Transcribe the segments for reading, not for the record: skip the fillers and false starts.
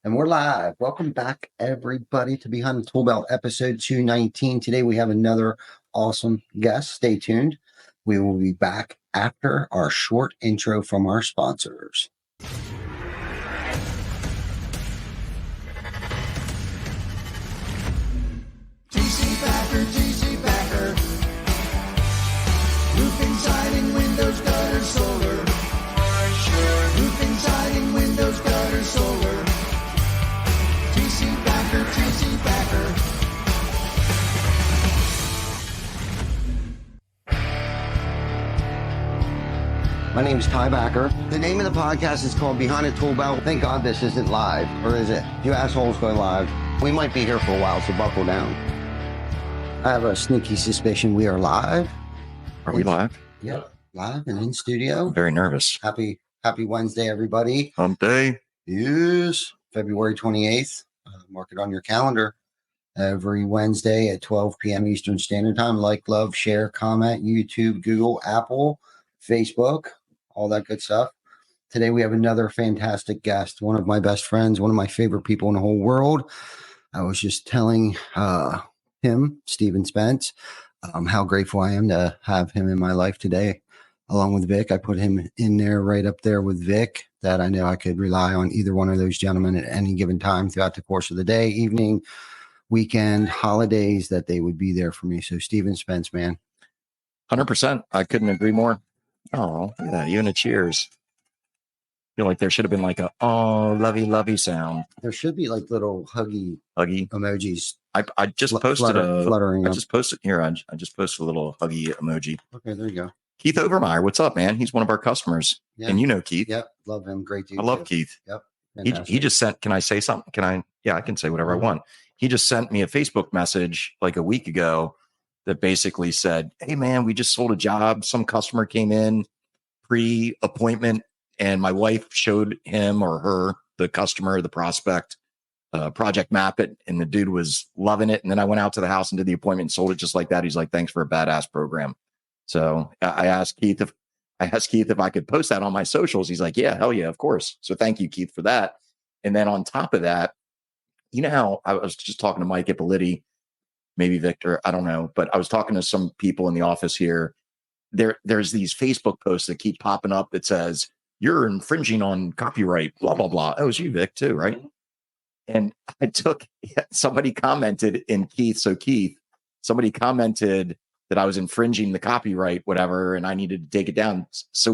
And we're live. Welcome back, everybody, to Behind the Tool Belt, episode 219. Today we have another awesome guest. Stay tuned. We will be back after our short intro from our sponsors. TC Packer. Roofing, siding, windows, gutters, solar. Roofing, siding, windows, gutters, solar. TC Packer. My name is Ty Backer. The name of the podcast is called Behind the Tool Belt. Thank God this isn't live, or is it? You assholes go live. We might be here for a while, so buckle down. I have a sneaky suspicion we are live. Are we live? Yep, live and in studio. I'm very nervous. Happy Wednesday, everybody. Hump day. Yes, February 28th. Mark it on your calendar. Every Wednesday at 12 p.m. Eastern Standard Time. Like, love, share, comment, YouTube, Google, Apple, Facebook, all that good stuff. Today we have another fantastic guest, one of my best friends, one of my favorite people in the whole world. I was just telling him, Steven Spence, how grateful I am to have him in my life today, along with Vic. I put him in there right up there with Vic, that I know I could rely on either one of those gentlemen at any given time throughout the course of the day, evening, weekend, holidays, that they would be there for me. So Steven Spence, man. 100%. I couldn't agree more. Oh, look at that. Even a cheers. Feel like there should have been like a lovey sound. There should be like little huggy emojis. I just posted fluttering. I just posted here. I just posted a little huggy emoji. Okay, there you go. Keith Overmire, what's up, man? He's one of our customers, and you know Keith. Yep, love him. Great dude. I love Keith. Yep. He just sent. Can I say something? Can I? Yeah, I can say whatever I want. He just sent me a Facebook message like a week ago that basically said, "Hey, man, we just sold a job. Some customer came in pre-appointment, and my wife showed him or her, the customer, the prospect, project map it, and the dude was loving it. And then I went out to the house and did the appointment and sold it just like that. He's like, thanks for a badass program." So I asked Keith if I could post that on my socials. He's like, yeah, hell yeah, of course. So thank you, Keith, for that. And then on top of that, you know how I was just talking to Mike Ippoliti, maybe Victor, I don't know, but I was talking to some people in the office here. There's these Facebook posts that keep popping up that says, you're infringing on copyright, blah, blah, blah. Oh, it was you, Vic, too, right? And somebody commented in Keith. So Keith, somebody commented that I was infringing the copyright, whatever, and I needed to take it down. So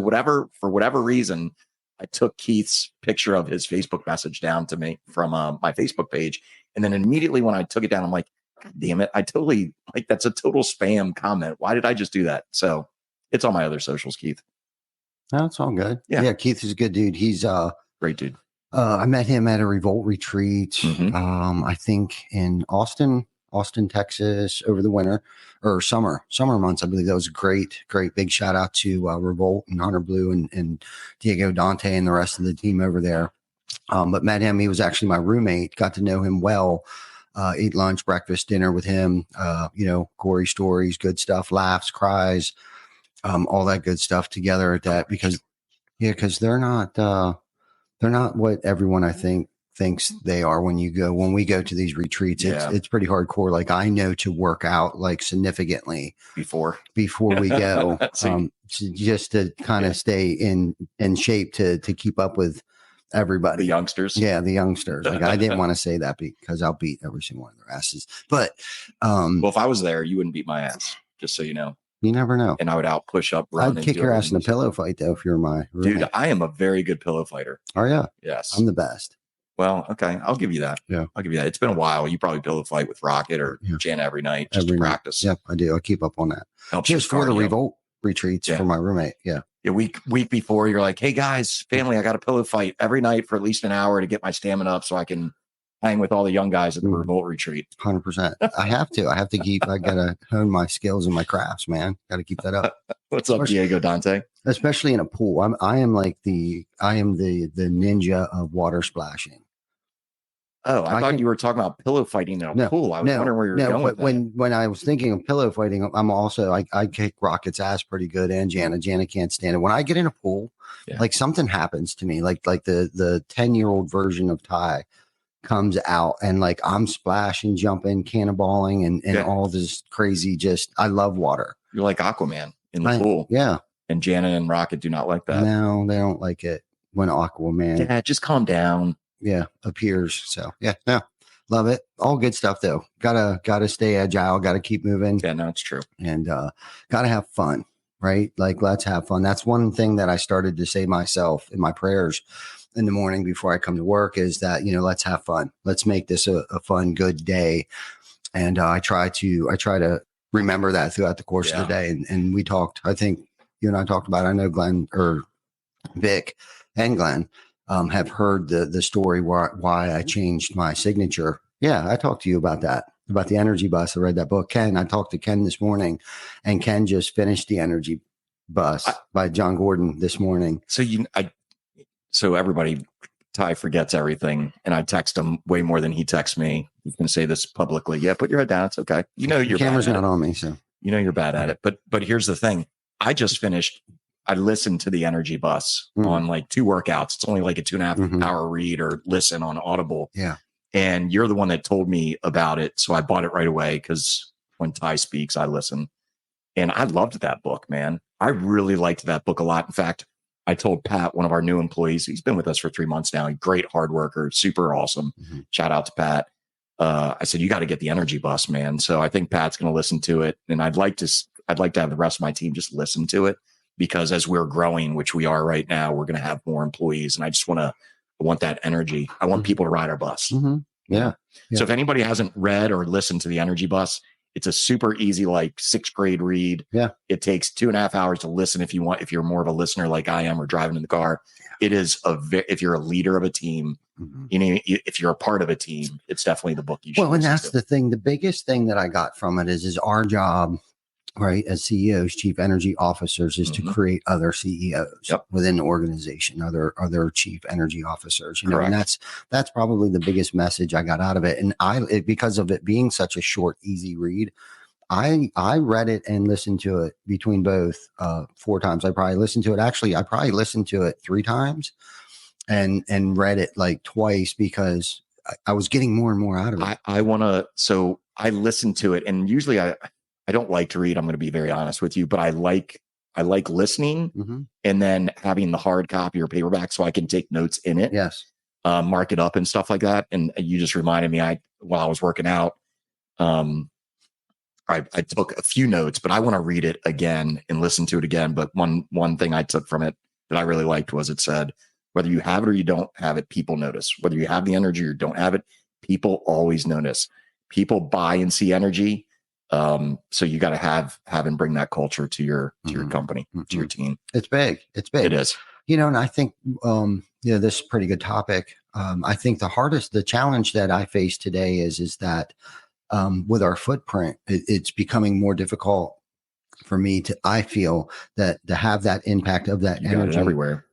for whatever reason, I took Keith's picture of his Facebook message down to me from my Facebook page. And then immediately when I took it down, I'm like, God damn it. I totally, like, that's a total spam comment. Why did I just do that? So it's on my other socials, Keith. No, it's all good. Yeah. Keith is a good dude. He's great dude. I met him at a Revolt retreat. I think in Austin, Texas, over the winter or summer months. I believe that was a great big shout out to Revolt and Hunter Blue and Diego Dante and the rest of the team over there. But met him. He was actually my roommate. Got to know him well. Ate lunch, breakfast, dinner with him. Gory stories, good stuff, laughs, cries, all that good stuff together at that because they're not what everyone I think thinks they are when we go to these retreats. It's pretty hardcore. Like I know to work out like significantly before we go, just to kind of stay in shape to keep up with everybody. The youngsters. Yeah, the youngsters. Like I didn't want to say that because I'll beat every single one of their asses. But well, if I was there, you wouldn't beat my ass, just so you know. You never know. And I would out push up, run. I'd kick your ass in a pillow fight though if you're my roommate. Dude, I am a very good pillow fighter. Oh yeah. Yes. I'm the best. Well, okay. I'll give you that. Yeah. I'll give you that. It's been a while. You probably pillow fight with Rocket or Jen every night just to practice. Yep, I do. I keep up on that. Helps just for the Revolt retreats for my roommate. Yeah. Yeah. Week before, you're like, hey guys, family, I got a pillow fight every night for at least an hour to get my stamina up so I can hang with all the young guys at the Revolt retreat. 100%. I have to I got to hone my skills and my crafts, man. Got to keep that up. What's up, Diego Dante? Especially in a pool. I am the ninja of water splashing. Oh, I thought you were talking about pillow fighting in a pool. I was wondering where you were going with that. When I was thinking of pillow fighting, I'm also, I kick Rocket's ass pretty good, and Jana. Jana can't stand it. When I get in a pool, like something happens to me, like the 10-year-old version of Ty comes out, and like I'm splashing, jumping, cannonballing, and all this crazy. Just I love water. You're like Aquaman in the pool. Yeah. And Janet and Rocket do not like that. No, they don't like it when Aquaman. Yeah, just calm down. Yeah, appears. So yeah, no, love it. All good stuff though. Gotta stay agile. Gotta keep moving. Yeah, no, it's true. And gotta have fun, right? Like let's have fun. That's one thing that I started to say myself in my prayers in the morning before I come to work is that, let's have fun. Let's make this a fun, good day. And I try to remember that throughout the course of the day. And we talked, I think you and I talked about, I know Glenn or Vic and Glenn have heard the story why I changed my signature. Yeah, I talked to you about that, about the energy bus. I read that book. I talked to Ken this morning, and Ken just finished the energy bus by John Gordon this morning. So everybody, Ty forgets everything, and I text him way more than he texts me. He's going to say this publicly. Yeah, put your head down. It's okay. Your camera's not on me, so you're bad at it. But here's the thing. I just finished. I listened to the energy bus on like 2 workouts. It's only like a 2.5 hour read or listen on Audible. Yeah. And you're the one that told me about it. So I bought it right away because when Ty speaks, I listen. And I loved that book, man. I really liked that book a lot. In fact, I told Pat, one of our new employees, he's been with us for 3 months now. Great hard worker, super awesome. Shout out to Pat. I said, you got to get the energy bus, man. So I think Pat's going to listen to it. And I'd like to have the rest of my team just listen to it, because as we're growing, which we are right now, we're going to have more employees. And I just want that energy. I want people to ride our bus. Yeah. So if anybody hasn't read or listened to the energy bus, it's a super easy, like 6th grade read. Yeah. It takes 2.5 hours to listen if you're more of a listener like I am or driving in the car. It is if you're a leader of a team, if you're a part of a team, it's definitely the book you should. Well, and that's the thing. The biggest thing that I got from it is our job, right, as CEOs, chief energy officers, is to create other CEOs within the organization, other chief energy officers. And that's probably the biggest message I got out of it. And because of it being such a short, easy read, I read it and listened to it between both 4 times. I probably listened to it 3 times and read it like twice, because I was getting more and more out of it. So I listened to it, and usually I don't like to read. I'm going to be very honest with you, but I like listening and then having the hard copy or paperback so I can take notes in it. Yes. Mark it up and stuff like that. And you just reminded me, while I was working out, I took a few notes, but I want to read it again and listen to it again. But one thing I took from it that I really liked was it said, whether you have it or you don't have it, people notice. Whether you have the energy or don't have it, people always notice. People buy and see energy. So you got to have and bring that culture to your company, to your team. It's big. It is. And I think, this is a pretty good topic. I think the challenge that I face today is that, with our footprint, it's becoming more difficult for me I feel that to have that impact of that energy everywhere.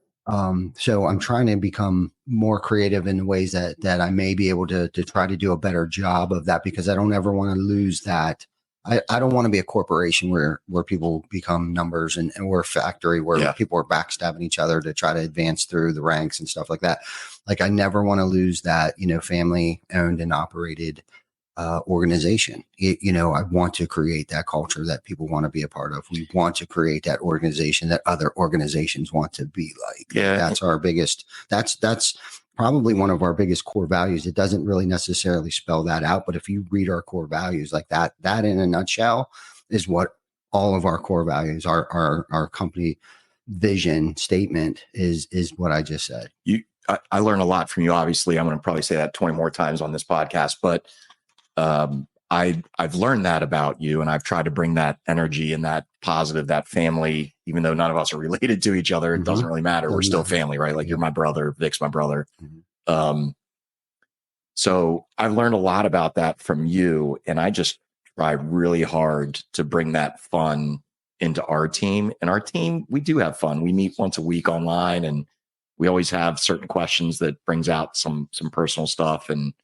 So I'm trying to become more creative in ways that I may be able to try to do a better job of that, because I don't ever want to lose that. I don't want to be a corporation where people become numbers and we're a factory where people are backstabbing each other to try to advance through the ranks and stuff like that. Like I never want to lose that, family owned and operated organization. I want to create that culture that people want to be a part of. We want to create that organization that other organizations want to be like. Yeah. That's our biggest, that's probably one of our biggest core values. It doesn't really necessarily spell that out, but if you read our core values like that in a nutshell is what all of our core values, our company vision statement is what I just said. I learn a lot from you. Obviously, I'm going to probably say that 20 more times on this podcast, but I've learned that about you, and I've tried to bring that energy and that positive, that family, even though none of us are related to each other. It doesn't really matter. We're still family, right? Like you're my brother, Vic's my brother. So I've learned a lot about that from you, and I just try really hard to bring that fun into our team. And our team, we do have fun. We meet once a week online, and we always have certain questions that brings out some personal stuff, and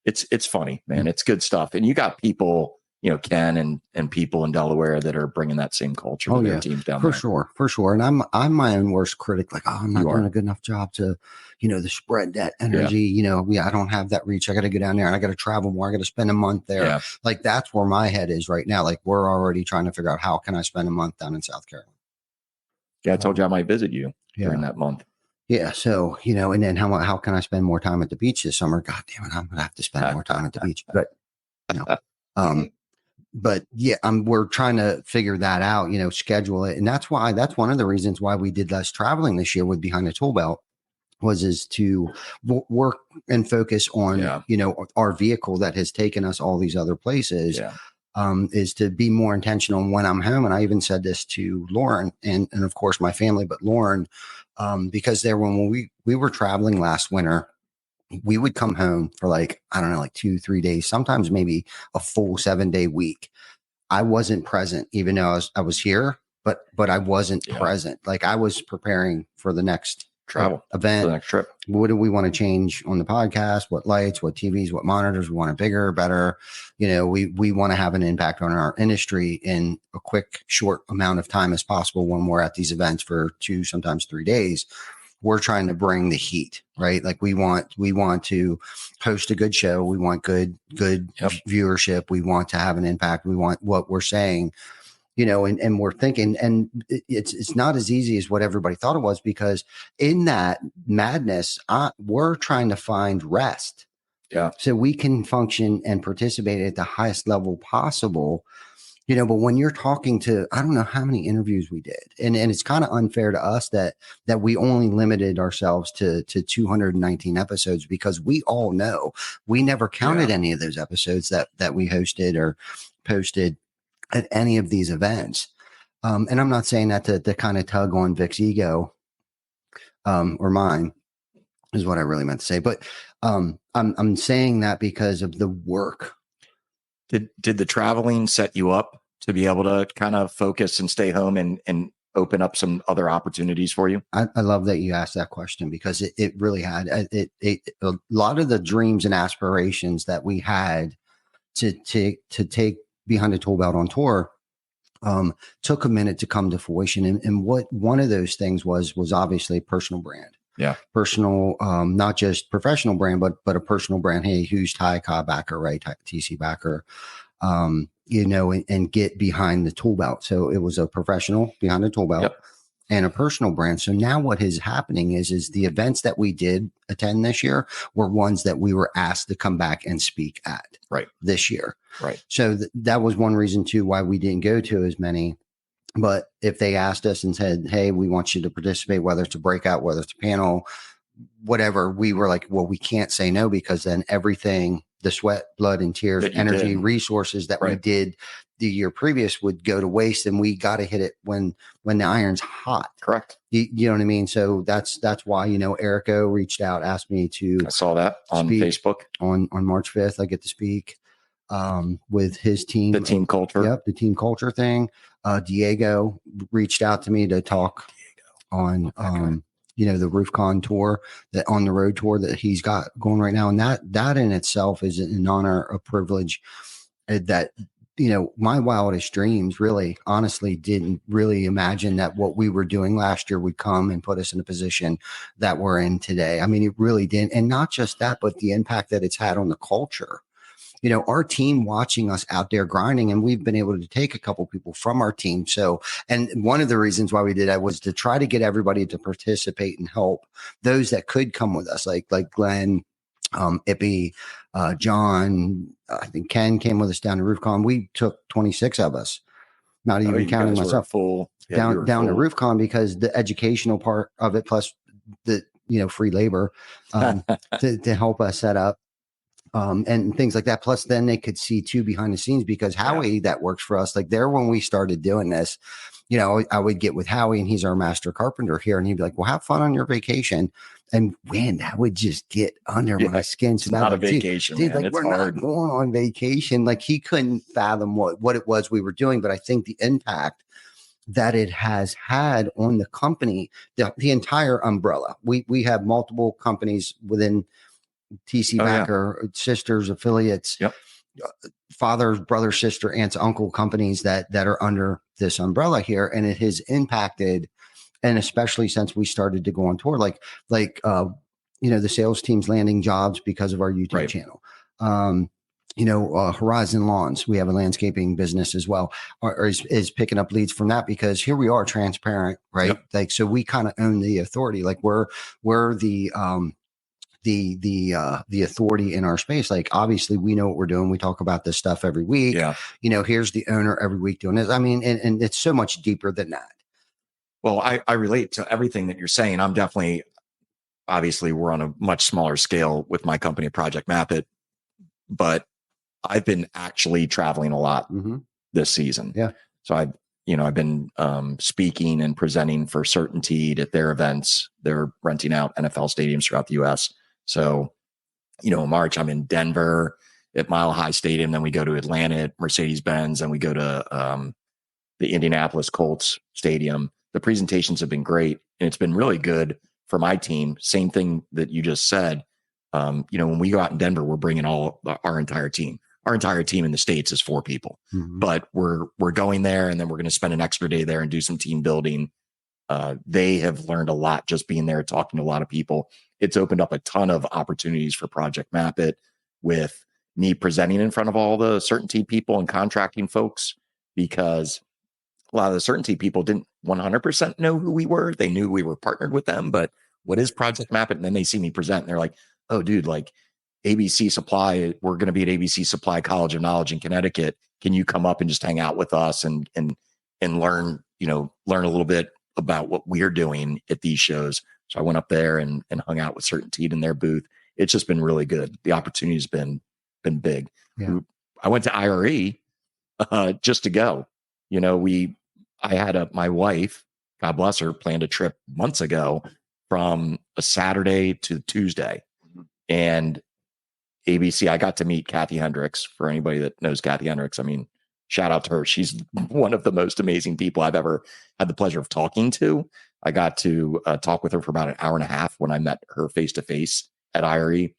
it's funny, man. It's good stuff. And you got people Ken and people in Delaware that are bringing that same culture to their teams down for there. For sure. And I'm my own worst critic. Like, I'm not You doing are. a good enough job to, to spread that energy. I don't have that reach. I got to go down there and I got to travel more. I got to spend a month there. Yeah. Like, that's where my head is right now. Like, we're already trying to figure out how can I spend a month down in South Carolina. Yeah, I told you I might visit you during that month. Yeah. So, and then how can I spend more time at the beach this summer? God damn it. I'm going to have to spend more time at the beach. But, but yeah, we're trying to figure that out, schedule it. And that's one of the reasons why we did less traveling this year with Behind the Tool Belt is to work and focus on, our vehicle that has taken us all these other places. Yeah. Is to be more intentional when I'm home. And I even said this to Lauren and of course my family, but Lauren, because when we were traveling last winter, we would come home for like 2-3 days, sometimes maybe a full 7-day week. I wasn't present, even though I was here, but I wasn't present. Like, I was preparing for the next travel event, the next trip. What do we want to change on the podcast? What lights, what TVs, what monitors? We want it bigger, better. We want to have an impact on our industry in a quick, short amount of time as possible when we're at these events for 2, sometimes 3 days. We're trying to bring the heat, right? Like, we want to host a good show. We want good viewership. We want to have an impact. We want what we're saying, and we're thinking, and it's not as easy as what everybody thought it was, because in that madness, we're trying to find rest. Yeah. So we can function and participate at the highest level possible. But when you're talking to, I don't know how many interviews we did, and it's kind of unfair to us that we only limited ourselves to 219 episodes, because we all know we never counted any of those episodes that we hosted or posted at any of these events. And I'm not saying that to kind of tug on Vic's ego, or mine, is what I really meant to say. But I'm saying that because of the work. Did the traveling set you up to be able to kind of focus and stay home and open up some other opportunities for you? I love that you asked that question, because it really had a lot of the dreams and aspirations that we had to take Behind the Tool Belt on tour took a minute to come to fruition. And what one of those things was obviously personal brand. Yeah. Personal, not just professional brand, but a personal brand. Hey, who's Ty Cobb backer, right? TC backer, and get Behind the Tool Belt. So it was a professional Behind the Tool Belt and a personal brand. So now what is happening is the events that we did attend this year were ones that we were asked to come back and speak at this year. Right. So that was one reason too, why we didn't go to as many. But if they asked us and said, hey, we want you to participate, whether it's a breakout, whether it's a panel, whatever, we were like, well, we can't say no, because then everything, the sweat, blood, and tears, energy, resources that we did the year previous would go to waste. And we got to hit it when the iron's hot. Correct. You know what I mean? So that's why, Erico reached out, asked me to. I saw that on Facebook. On March 5th, I get to speak with his team. The team culture. Yep. The team culture thing. Diego reached out to me to talk on, the RoofCon tour, that on the road tour that he's got going right now. And that in itself is an honor, a privilege that, my wildest dreams really, honestly, didn't really imagine that what we were doing last year would come and put us in a position that we're in today. I mean, it really didn't. And not just that, but the impact that it's had on the culture. Our team watching us out there grinding, and we've been able to take a couple people from our team. So, and one of the reasons why we did that was to try to get everybody to participate and help those that could come with us, like Glenn, Ippy, John, I think Ken came with us down to RoofCon. We took 26 of us, not even counting myself, full down to RoofCon, because the educational part of it, plus the, free labor, to help us set up. And things like that. Plus, then they could see too behind the scenes, because Howie, that works for us. Like, there, when we started doing this, I would get with Howie, and he's our master carpenter here, and he'd be like, well, have fun on your vacation. And man, that would just get under my skin. So it's not a vacation, dude, man. like, It's we're hard. not going on vacation. Like, he couldn't fathom what it was we were doing. But I think the impact that it has had on the company, the entire umbrella. We have multiple companies within TC backer, sisters, affiliates. Yep. father, brother, sister, aunts, uncle companies that are under this umbrella here, and it has impacted. And especially since we started to go on tour, the sales team's landing jobs because of our YouTube channel. Horizon Lawns, we have a landscaping business as well, is picking up leads from that, because here we are transparent, right? Yep. Like, so we kind of own the authority. Like we're the authority in our space. Like, obviously we know what we're doing. We talk about this stuff every week. Yeah. Here's the owner every week doing this. I mean, and it's so much deeper than that. Well, I relate to everything that you're saying. I'm definitely, obviously we're on a much smaller scale with my company, Project Map It, but I've been actually traveling a lot this season. Yeah. So I've been speaking and presenting for Certainteed at their events. They're renting out NFL stadiums throughout the US. So, in March, I'm in Denver at Mile High Stadium. Then we go to Atlanta at Mercedes-Benz, and we go to the Indianapolis Colts Stadium. The presentations have been great, and it's been really good for my team. Same thing that you just said. When we go out in Denver, we're bringing our entire team. Our entire team in the States is 4 people, but we're going there, and then we're going to spend an extra day there and do some team building. They have learned a lot just being there, talking to a lot of people. It's opened up a ton of opportunities for Project Map It, with me presenting in front of all the Certainty people and contracting folks, because a lot of the Certainty people didn't 100% know who we were. They knew we were partnered with them, but what is Project Map It? And then they see me present, and they're like, oh, dude, like ABC Supply, we're going to be at ABC Supply College of Knowledge in Connecticut. Can you come up and just hang out with us and learn a little bit about what we're doing at these shows? So I went up there and hung out with Certainteed in their booth. It's just been really good. The opportunity's been big. Yeah. I went to IRE just to go. I had my wife, God bless her, planned a trip months ago from a Saturday to Tuesday. And ABC, I got to meet Kathy Hendricks. For anybody that knows Kathy Hendricks, I mean, shout out to her. She's one of the most amazing people I've ever had the pleasure of talking to. I got to talk with her for about an hour and a half when I met her face-to-face at IRE.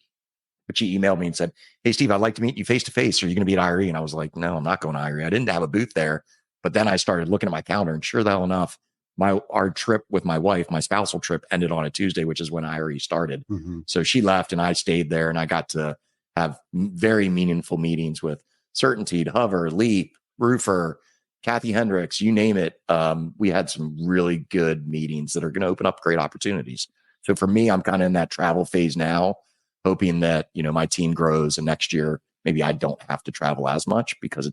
But she emailed me and said, hey, Steve, I'd like to meet you face-to-face. Are you going to be at IRE? And I was like, no, I'm not going to IRE. I didn't have a booth there. But then I started looking at my calendar, and sure the hell enough, our trip with my wife, my spousal trip, ended on a Tuesday, which is when IRE started. So she left and I stayed there, and I got to have very meaningful meetings with Certainteed, Hover, Leap, Roofer, Kathy Hendricks, you name it. We had some really good meetings that are going to open up great opportunities. So for me, I'm kind of in that travel phase now, hoping that, my team grows, and next year, maybe I don't have to travel as much, because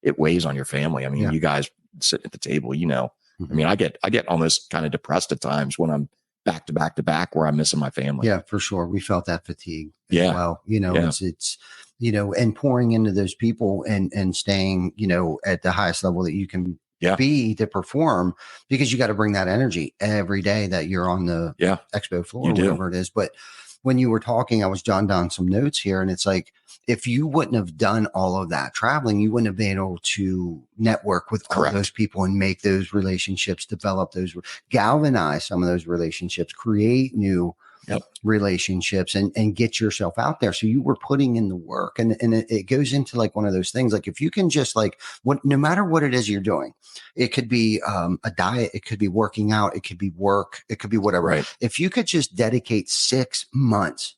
it weighs on your family. I mean, You guys sit at the table, I mean, I get almost kind of depressed at times when I'm back to back to back, where I'm missing my family. Yeah, for sure. We felt that fatigue as well. It's and pouring into those people and staying, at the highest level that you can be to perform, because you got to bring that energy every day that you're on the expo floor, or whatever it is. But when you were talking, I was jotting down some notes here, and it's like, if you wouldn't have done all of that traveling, you wouldn't have been able to network with all those people and make those relationships, develop those, galvanize some of those relationships, create new relationships, and get yourself out there. So you were putting in the work, and it goes into like one of those things. Like, if you can just no matter what it is you're doing, it could be a diet, it could be working out, it could be work, it could be whatever. Right. If you could just dedicate 6 months,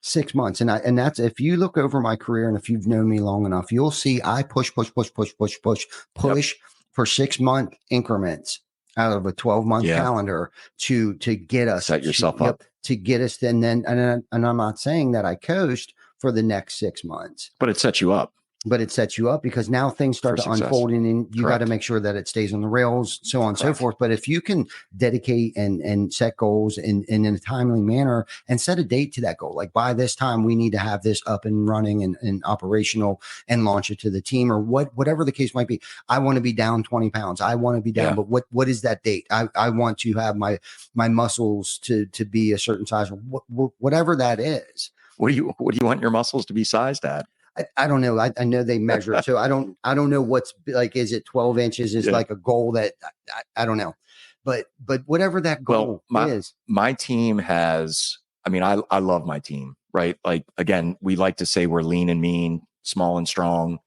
and that's, if you look over my career, and if you've known me long enough, you'll see I push for 6-month increments out of a 12-month calendar to get us, set yourself up, to get us. And I'm not saying that I coached for the next 6 months, but it sets you up. But it sets you up, because now things start to unfold, and you got to make sure that it stays on the rails, so on and so forth. But if you can dedicate and set goals in a timely manner, and set a date to that goal, like by this time we need to have this up and running and operational, and launch it to the team, or whatever the case might be. I want to be down 20 pounds. I want to be down, but what is that date? I want to have my muscles to be a certain size, or whatever that is. What do you want your muscles to be sized at? I don't know. I know they measure it. So I don't know what's like, is it 12 inches is like a goal that I don't know, but whatever that goal is. My team has, I mean, I love my team, right? Like, again, we like to say we're lean and mean, small and strong.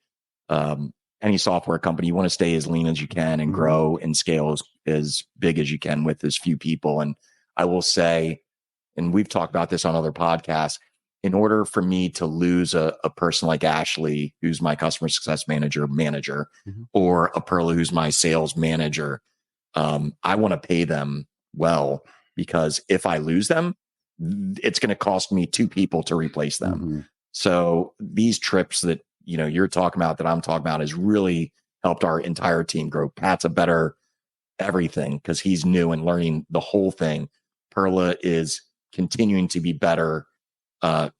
Any software company, you want to stay as lean as you can and grow and scale as big as you can with as few people. And I will say, and we've talked about this on other podcasts, in order for me to lose a person like Ashley, who's my customer success manager, or a Perla, who's my sales manager, I want to pay them well, because if I lose them, it's going to cost me 2 people to replace them. So these trips that, you're talking about, that I'm talking about, has really helped our entire team grow. Pat's a better everything because he's new and learning the whole thing. Perla is continuing to be better.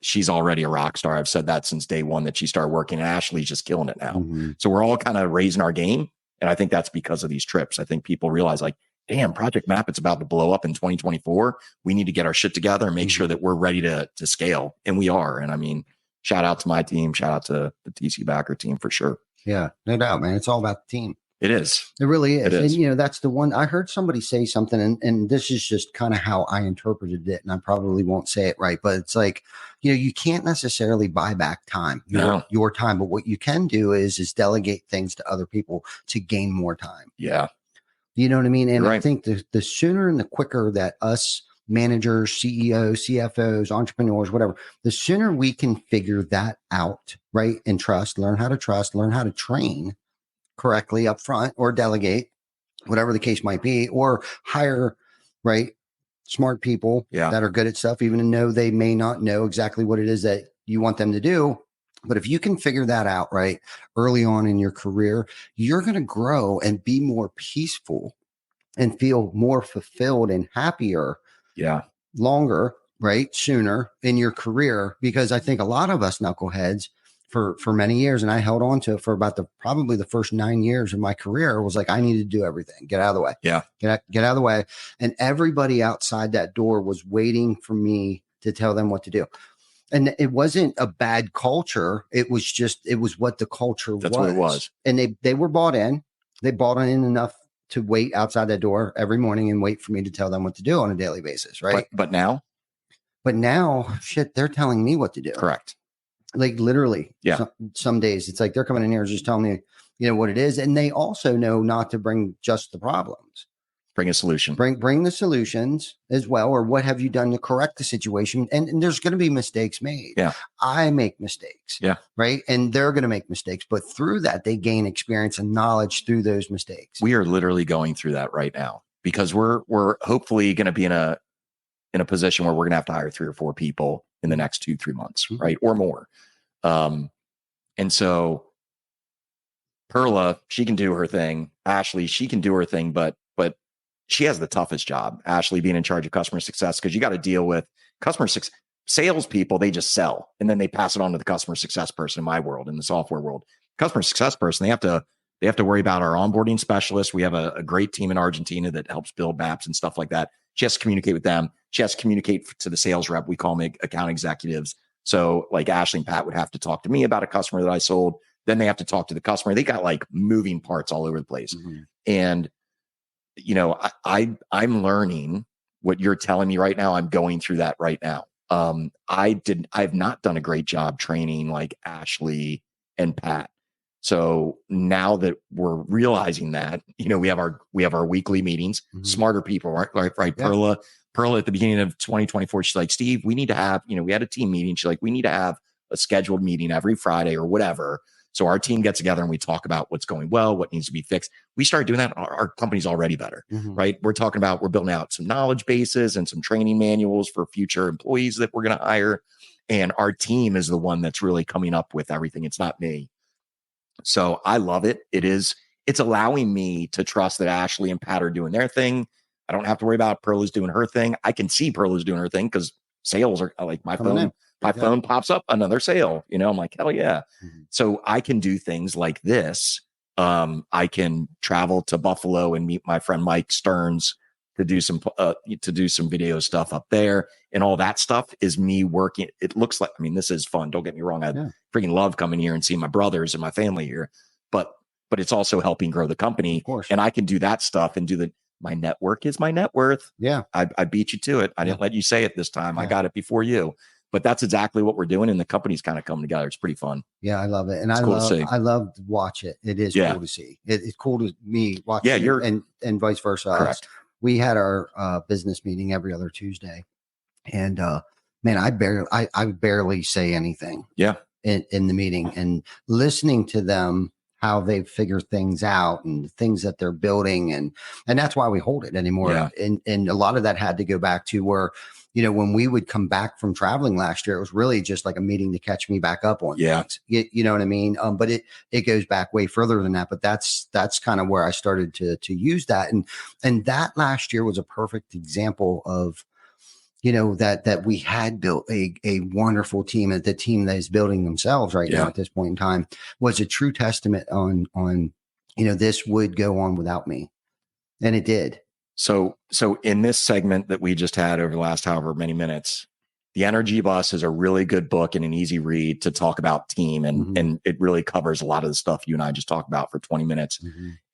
She's already a rock star. I've said that since day one that she started working. Ashley's just killing it now. So we're all kind of raising our game. And I think that's because of these trips. I think people realize, like, damn, Project Map, it's about to blow up in 2024. We need to get our shit together and make sure that we're ready to scale. And we are. And I mean, shout out to my team. Shout out to the TC Backer team for sure. Yeah, no doubt, man. It's all about the team. It is. It really is. It is. And, that's the one. I heard somebody say something, and this is just kind of how I interpreted it, and I probably won't say it right, but it's like, you can't necessarily buy back time, your time, but what you can do is delegate things to other people to gain more time. Yeah. You know what I mean? And Right. I think the sooner and the quicker that us managers, CEOs, CFOs, entrepreneurs, whatever, the sooner we can figure that out, right? And learn how to train correctly up front, or delegate, whatever the case might be, or hire, right, smart people that are good at stuff, even though they may not know exactly what it is that you want them to do. But if you can figure that out, right, early on in your career, you're going to grow and be more peaceful and feel more fulfilled and happier longer, right, sooner in your career. Because I think a lot of us knuckleheads for many years, and I held on to it for about probably the first 9 years of my career, was like, I need to do everything. Get out of the way. Yeah. Get out of the way. And everybody outside that door was waiting for me to tell them what to do. And it wasn't a bad culture. It was what the culture was. That's what it was. And they were bought in. They bought in enough to wait outside that door every morning and wait for me to tell them what to do on a daily basis. Right. But now, shit, they're telling me what to do. Correct. Like literally. Yeah. Some days it's like they're coming in here just telling me, what it is. And they also know not to bring just the problems. Bring a solution. Bring the solutions as well, or what have you done to correct the situation? And there's going to be mistakes made. Yeah. I make mistakes. Yeah. Right. And they're going to make mistakes, but through that, they gain experience and knowledge through those mistakes. We are literally going through that right now, because we're hopefully going to be in a position where we're going to have to hire 3 or 4 people in the next 2-3 months, right? Or more. And so Perla, she can do her thing. Ashley, she can do her thing, but she has the toughest job, Ashley, being in charge of customer success, because you got to deal with customer success. Salespeople, they just sell and then they pass it on to the customer success person in my world, in the software world. Customer success person, they have to worry about our onboarding specialists. We have a great team in Argentina that helps build maps and stuff like that. She has to communicate with them. She has to communicate to the sales rep. We call them account executives. So like Ashley and Pat would have to talk to me about a customer that I sold. Then they have to talk to the customer. They got like moving parts all over the place. And I'm learning what you're telling me right now. I'm going through that right now. I've not done a great job training like Ashley and Pat. So now that we're realizing that, we have our weekly meetings, smarter people, right? Yeah. Perla at the beginning of 2024, she's like, Steve, we need to have, we had a team meeting. She's like, we need to have a scheduled meeting every Friday or whatever. So our team gets together and we talk about what's going well, what needs to be fixed. We started doing that. Our company's already better, right? We're building out some knowledge bases and some training manuals for future employees that we're going to hire. And our team is the one that's really coming up with everything. It's not me. So I love it. It's allowing me to trust that Ashley and Pat are doing their thing. I don't have to worry about Perla's doing her thing. I can see Perla's doing her thing because sales are like my phone. My phone pops up another sale. I'm like, hell yeah. So I can do things like this. I can travel to Buffalo and meet my friend Mike Stearns to do some video stuff up there, and all that stuff is me working. It looks like, this is fun. Don't get me wrong. I freaking love coming here and seeing my brothers and my family here, but it's also helping grow the company. Of course. And I can do that stuff and my network is my net worth. Yeah. I beat you to it. I didn't let you say it this time. I got it before you. but that's exactly what we're doing. And the company's kind of coming together. It's pretty fun. Yeah, I love it. And It's cool to see. I love to watch it. It is cool to see. It's cool to me watch it and vice versa. Correct. We had our business meeting every other Tuesday. And man, I barely say anything. Yeah. In the meeting, and listening to them, how they figure things out and the things that they're building. And that's why we hold it anymore. Yeah. And a lot of that had to go back to where, when we would come back from traveling last year, it was really just like a meeting to catch me back up on things. You know what I mean? But it goes back way further than that. But that's kind of where I started to use that. And that last year was a perfect example of, that we had built a wonderful team, and the team that is building themselves right now at this point in time was a true testament on, this would go on without me. And it did. So in this segment that we just had over the last however many minutes, The Energy Bus is a really good book and an easy read to talk about team. And it really covers a lot of the stuff you and I just talked about for 20 minutes.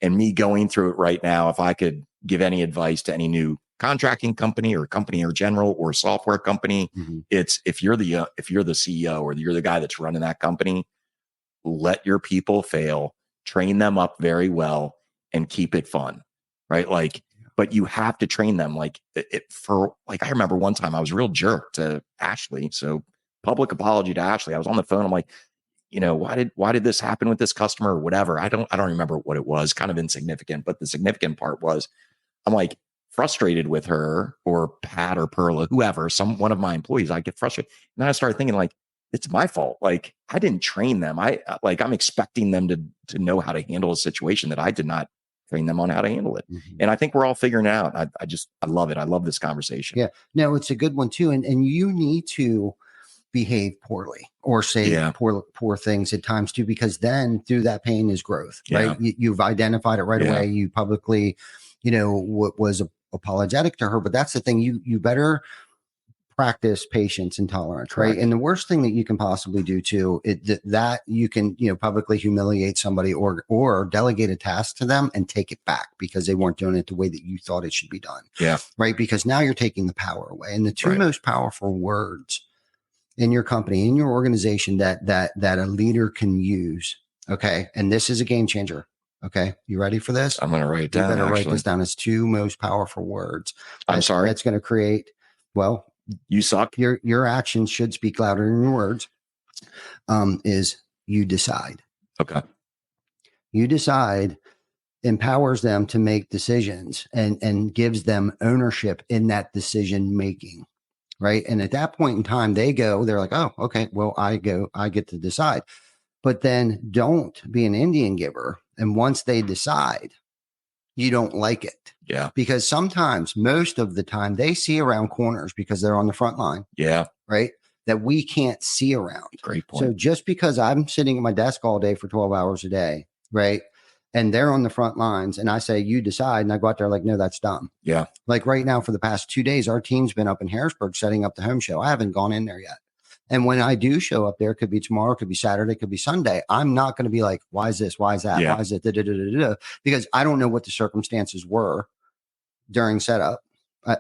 And me going through it right now, if I could give any advice to any new contracting company or general or software company, it's if you're the CEO or you're the guy that's running that company, let your people fail, train them up very well, and keep it fun, right? But you have to train them. I remember one time I was a real jerk to Ashley. So public apology to Ashley. I was on the phone. I'm like, why did this happen with this customer or whatever? I don't remember what it was, kind of insignificant, but the significant part was I'm like frustrated with her or Pat or Perla, whoever, one of my employees. I get frustrated. And then I started thinking it's my fault. I didn't train them. I'm expecting them to know how to handle a situation that I did not train them on how to handle it. And I think we're all figuring it out. I love it. I love this conversation. Yeah, no, it's a good one too. And you need to behave poorly or say poor things at times too, because then through that pain is growth, right? You've identified it right away. You publicly, was apologetic to her, but that's the thing. You better practice patience and tolerance, Correct. right? And the worst thing that you can possibly do too, that you can, publicly humiliate somebody or delegate a task to them and take it back because they weren't doing it the way that you thought it should be done. Yeah. Right. Because now you're taking the power away. And the two most powerful words in your company, in your organization that a leader can use. Okay. And this is a game changer. Okay. You ready for this? I'm going to write it down. You better write this down. It's two most powerful words. I'm sorry. That's going to create, you suck. Your actions should speak louder than your words. Is you decide. Okay. You decide empowers them to make decisions and gives them ownership in that decision making. Right. And at that point in time, they're like, oh, okay, well, I get to decide. But then don't be an Indian giver. And once they decide, you don't like it. Yeah. Because sometimes, most of the time, they see around corners because they're on the front line. Yeah. Right. That we can't see around. Great point. So just because I'm sitting at my desk all day for 12 hours a day, right, and they're on the front lines and I say, you decide, and I go out there like, no, that's dumb. Yeah. Like right now for the past 2 days, our team's been up in Harrisburg setting up the home show. I haven't gone in there yet. And when I do show up there, it could be tomorrow, it could be Saturday, it could be Sunday. I'm not going to be like, why is this? Why is that? Yeah. Why is it? Because I don't know what the circumstances were during setup. I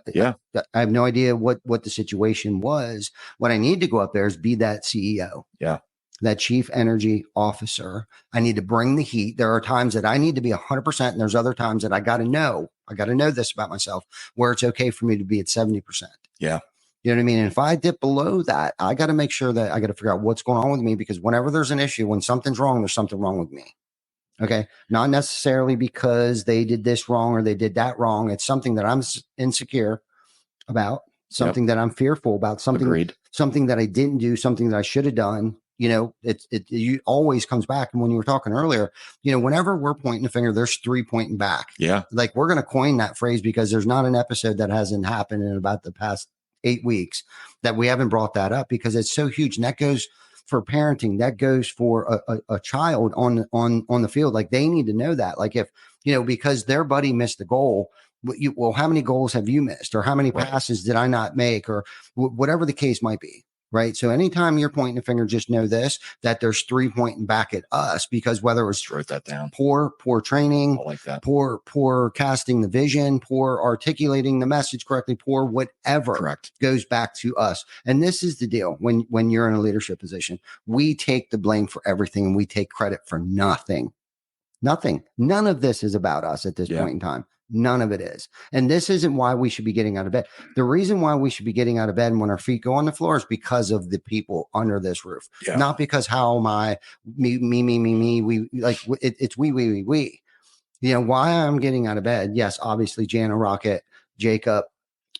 have no idea what the situation was. What I need to go up there is be that CEO. Yeah. That chief energy officer. I need to bring the heat. There are times that I need to be 100%. And there's other times that I got to know this about myself where it's okay for me to be at 70%. Yeah. You know what I mean? And if I dip below that, I got to make sure that I got to figure out what's going on with me, because whenever there's an issue, when something's wrong, there's something wrong with me. Okay. Not necessarily because they did this wrong or they did that wrong. It's something that I'm insecure about, something that I'm fearful about, something that I didn't do, something that I should have done. It always comes back. And when you were talking earlier, whenever we're pointing a finger, there's 3 pointing back. Yeah. Like we're going to coin that phrase because there's not an episode that hasn't happened in about the past 8 weeks that we haven't brought that up, because it's so huge. And that goes for parenting, that goes for a child on the field. Like they need to know that, like if, because their buddy missed the goal, how many goals have you missed, or how many passes did I not make, or whatever the case might be. right? So anytime you're pointing a finger, just know this, that there's 3 pointing back at us, because whether it was Wrote that down. poor training, I like that. poor casting the vision, poor articulating the message correctly, poor whatever, Correct. goes back to us. And this is the deal. When you're in a leadership position, we take the blame for everything and we take credit for nothing. None of this is about us at this point in time. None of it is. And this isn't why we should be getting out of bed. The reason why we should be getting out of bed and when our feet go on the floor is because of the people under this roof. Yeah. Not because how am I, me, we, like it's we. You know, why I'm getting out of bed. Yes, obviously Jana, Rocket, Jacob,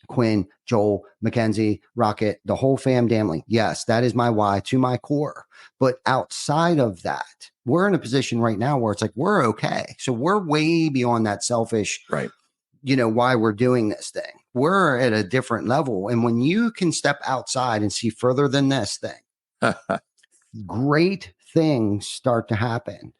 Quinn, Joel, Mackenzie, Rocket, the whole fam family. Yes, that is my why to my core. But outside of that, we're in a position right now where it's like, we're okay. So we're way beyond that selfish, right? You know, why we're doing this thing. We're at a different level. And when you can step outside and see further than this thing, great things start to happen.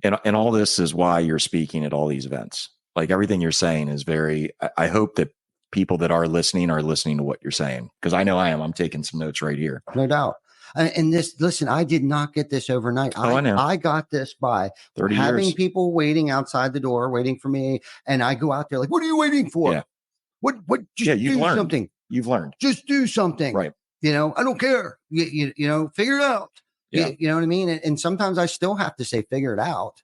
And all this is why you're speaking at all these events. Like everything you're saying is I hope that people that are listening to what you're saying. Because I know I am. I'm taking some notes right here. No doubt. And listen, I did not get this overnight. I know. I got this by 30 having years. people waiting outside the door, waiting for me. And I go out there like, what are you waiting for? Yeah. What, just you've do learned. something. You've learned. Just do something. Right. You know, I don't care. You know, figure it out. Yeah. You know what I mean? And sometimes I still have to say, figure it out.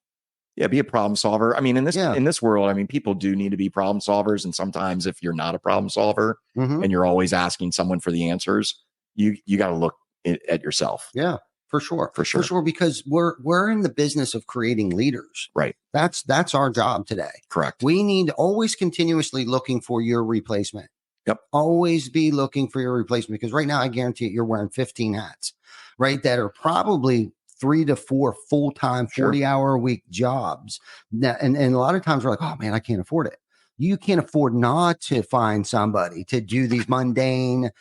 Yeah, be a problem solver. I mean, in this world, I mean, people do need to be problem solvers. And sometimes if you're not a problem solver and you're always asking someone for the answers, you got to look at yourself. Yeah, for sure. Because we're in the business of creating leaders. Right. That's our job today. Correct. We need always continuously looking for your replacement. Yep. Always be looking for your replacement, because right now I guarantee you're wearing 15 hats, right? That are probably 3 to 4 full-time, 40-hour-a-week jobs. Now, and a lot of times we're like, oh man, I can't afford it. You can't afford not to find somebody to do these mundane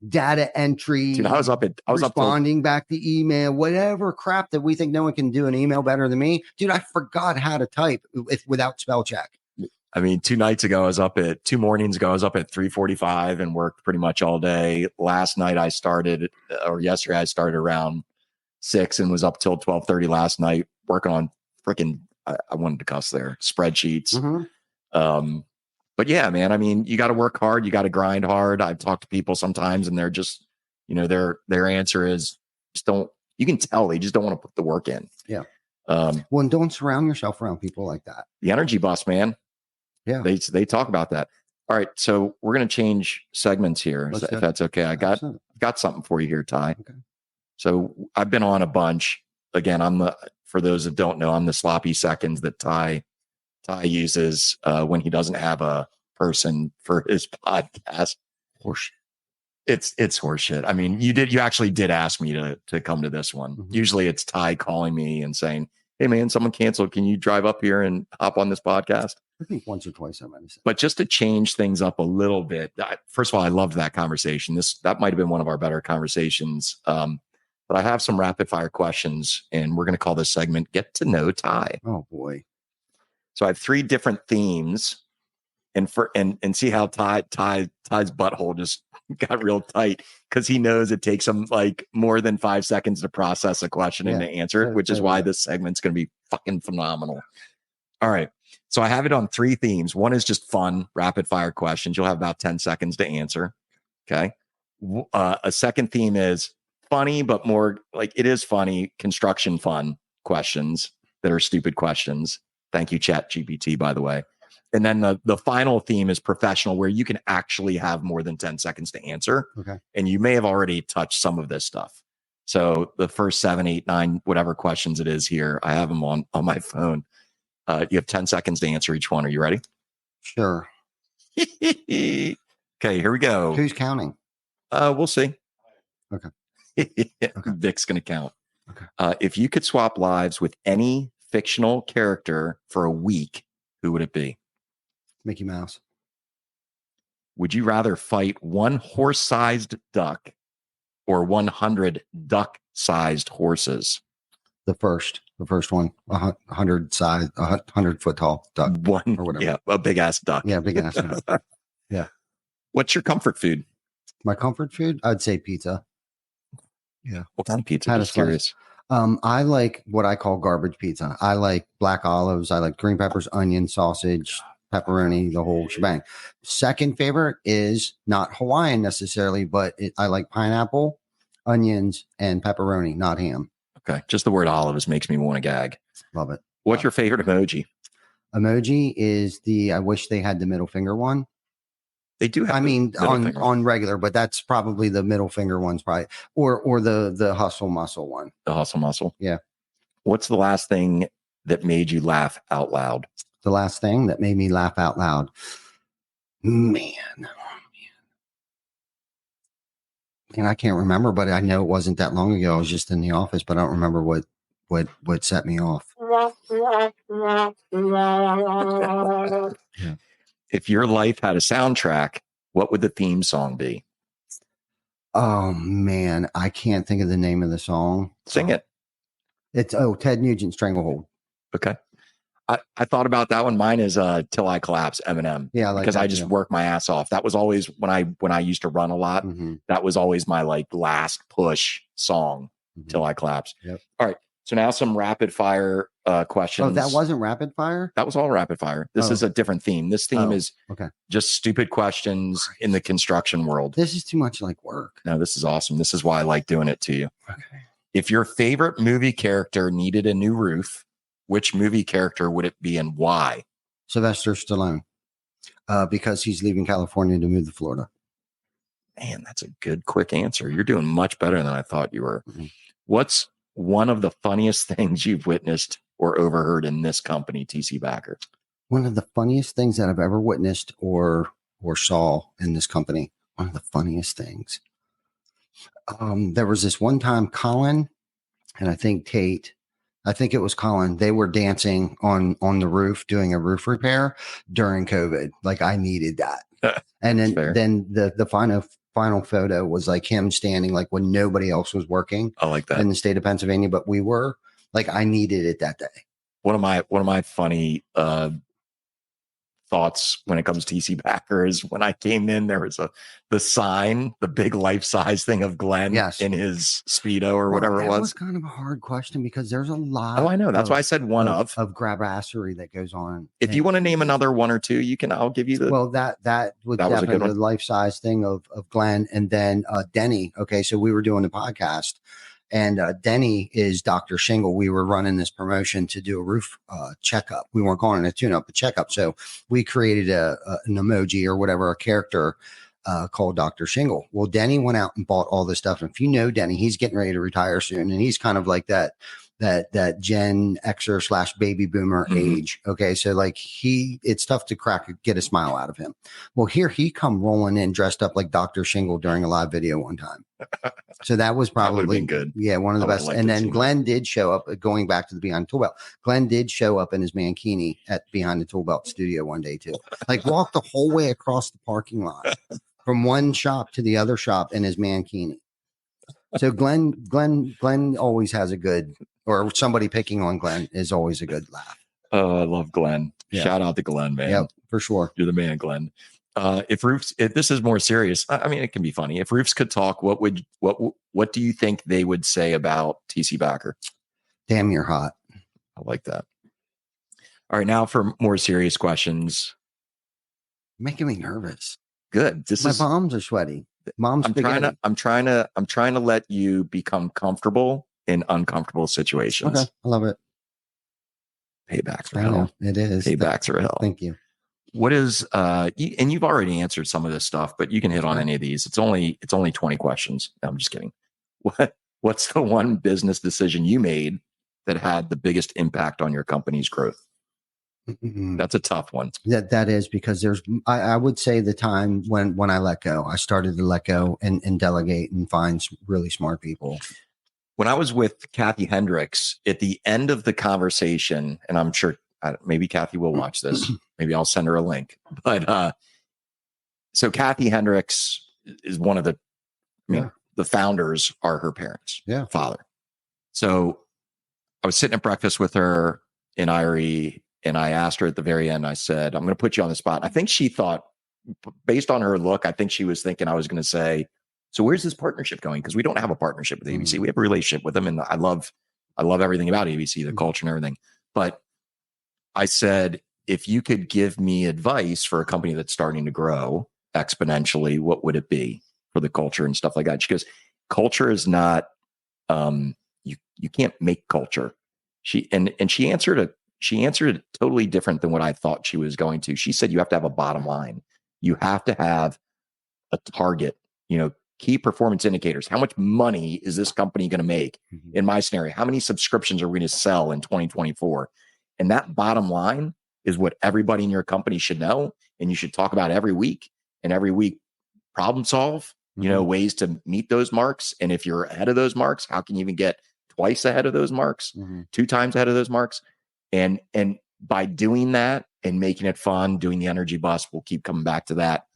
data entry. Dude, I was responding back to email, whatever crap that we think no one can do an email better than me. Dude, I forgot how to type without spell check. I mean, 2 mornings ago, I was up at 3:45 and worked pretty much all day. Yesterday I started around 6 and was up till 12:30 last night working on freaking, I wanted to cuss there, spreadsheets. But yeah, man, I mean, you got to work hard. You got to grind hard. I've talked to people sometimes and they're just, you know, their answer is you can tell they just don't want to put the work in. Yeah. Well, and don't surround yourself around people like that. The energy bus, man. Yeah. They talk about that. All right. So we're going to change segments here. If that's okay. I got something for you here, Ty. Okay. So I've been on a bunch. Again, for those that don't know, I'm the sloppy seconds that Ty uses when he doesn't have a person for his podcast. Horseshit. It's horseshit. I mean, you actually did ask me to come to this one. Usually it's Ty calling me and saying, hey man, someone canceled. Can you drive up here and hop on this podcast? I think once or twice I might have said. But just to change things up a little bit, first of all, I loved that conversation. That might have been one of our better conversations. But I have some rapid fire questions, and we're going to call this segment "Get to Know Ty." Oh boy! So I have 3 different themes, and see how Ty's butthole just got real tight because he knows it takes him like more than 5 seconds to process a question and to answer it, which is why this segment's going to be fucking phenomenal. All right. So I have it on 3 themes. One is just fun, rapid fire questions. You'll have about 10 seconds to answer. Okay. A second theme is funny, but more like it is funny, construction fun questions that are stupid questions. Thank you, Chat GPT, by the way. And then the final theme is professional, where you can actually have more than 10 seconds to answer. Okay. And you may have already touched some of this stuff. So the first 7, 8, 9, whatever questions it is here, I have them on my phone. You have 10 seconds to answer each one. Are you ready? Sure. Okay, here we go. Who's counting? We'll see. Okay. Vic's going to count. Okay. If you could swap lives with any fictional character for a week, who would it be? Mickey Mouse. Would you rather fight one horse-sized duck or 100 duck-sized horses? The first one, 100 foot tall duck, one or whatever. Yeah, a big ass duck. Yeah, big ass duck. Yeah. What's your comfort food? My comfort food? I'd say pizza. Yeah. What kind of pizza? Had a Just slice. curious. I like what I call garbage pizza. I like black olives. I like green peppers, onion, sausage, pepperoni, the whole shebang. Second favorite is not Hawaiian necessarily, but I like pineapple, onions, and pepperoni, not ham. Okay. Just the word olives makes me want to gag. Love it. What's your favorite emoji? Emoji is I wish they had the middle finger one. They do have on regular, but that's probably the middle finger one's probably, or the hustle muscle one. The hustle muscle. Yeah. What's the last thing that made you laugh out loud? The last thing that made me laugh out loud. Man, I can't remember, but I know it wasn't that long ago. I was just in the office, but I don't remember what set me off. Yeah. If your life had a soundtrack, what would the theme song be? Oh man, I can't think of the name of the song. Sing it. It's Ted Nugent, Stranglehold. Okay. I thought about that one. Mine is Till I Collapse, Eminem. Yeah, because I just work my ass off. That was always when I used to run a lot. Mm-hmm. That was always my like last push song, Till I Collapse. Yep. All right. So now some rapid fire questions. Oh, that wasn't rapid fire? That was all rapid fire. This is a different theme. This theme is just stupid questions in the construction world. This is too much like work. No, this is awesome. This is why I like doing it to you. Okay. If your favorite movie character needed a new roof, which movie character would it be and why? Sylvester Stallone, because he's leaving California to move to Florida. Man, that's a good, quick answer. You're doing much better than I thought you were. Mm-hmm. What's one of the funniest things you've witnessed or overheard in this company, TC Backer? One of the funniest things that I've ever witnessed or saw in this company. One of the funniest things. There was this one time Colin and I think Tate, I think it was Colin. They were dancing on the roof, doing a roof repair during COVID. Like I needed that. And then the final photo was like him standing like when nobody else was working. I like that in the state of Pennsylvania, but we were like, I needed it that day. One of my funny thoughts when it comes to TC Backer is when I came in, there was the sign, the big life size thing of Glenn in his Speedo or whatever it was. That was kind of a hard question because there's a lot. Oh, I know. That's why I said one of grabassery that goes on. If you want to name another one or two, I'll give you the. Well, that was definitely the life size thing of Glenn, and then Denny. Okay, so we were doing the podcast. And Denny is Dr. Shingle. We were running this promotion to do a roof checkup. We weren't calling it a tune-up, a checkup. So we created an emoji or whatever, a character called Dr. Shingle. Well, Denny went out and bought all this stuff. And if you know Denny, he's getting ready to retire soon. And he's kind of like that Gen Xer / baby boomer age. Okay. So like it's tough to get a smile out of him. Well, here he come rolling in dressed up like Dr. Shingle during a live video one time. So that was probably good. Yeah. One of the best. And then Glenn did show up going back to the Behind the Tool Belt. Glenn did show up in his mankini at Behind the Tool Belt studio one day too. Like walked the whole way across the parking lot from one shop to the other shop in his mankini. So Glenn always has a good, or somebody picking on Glenn is always a good laugh. Oh, I love Glenn. Yeah. Shout out to Glenn, man. Yep, for sure. You're the man, Glenn. If this is more serious, I mean, it can be funny. If roofs could talk, what do you think they would say about TC Backer? Damn, you're hot. I like that. All right, now for more serious questions. Making me nervous. Good. My palms are sweaty. I'm trying to let you become comfortable in uncomfortable situations. Okay, I love it. Paybacks are hell. It is. Paybacks are hell. Thank you. What is and you've already answered some of this stuff, but you can hit on any of these. It's only 20 questions. No, I'm just kidding. What's the one business decision you made that had the biggest impact on your company's growth? That's a tough one. That is because I would say the time when I let go, I started to let go and delegate and find really smart people. When I was with Kathy Hendricks at the end of the conversation, and I'm sure maybe Kathy will watch this. Maybe I'll send her a link. But so Kathy Hendricks is one of the, the founders are her parents, father. So I was sitting at breakfast with her in IRE, and I asked her at the very end, I said, I'm going to put you on the spot. I think she thought, based on her look, I think she was thinking I was going to say, So where's this partnership going? Because we don't have a partnership with ABC. We have a relationship with them, and I love everything about ABC, the culture and everything. But I said, if you could give me advice for a company that's starting to grow exponentially, what would it be for the culture and stuff like that? She goes, culture is not, you can't make culture. She answered it totally different than what I thought she was going to. She said, you have to have a bottom line. You have to have a target, key performance indicators. How much money is this company going to make? In my scenario, how many subscriptions are we going to sell in 2024? And that bottom line is what everybody in your company should know. And you should talk about every week, and every week problem solve, ways to meet those marks. And if you're ahead of those marks, how can you even get twice ahead of those marks, 2 times ahead of those marks? And by doing that and making it fun, doing the energy bus, we'll keep coming back to that,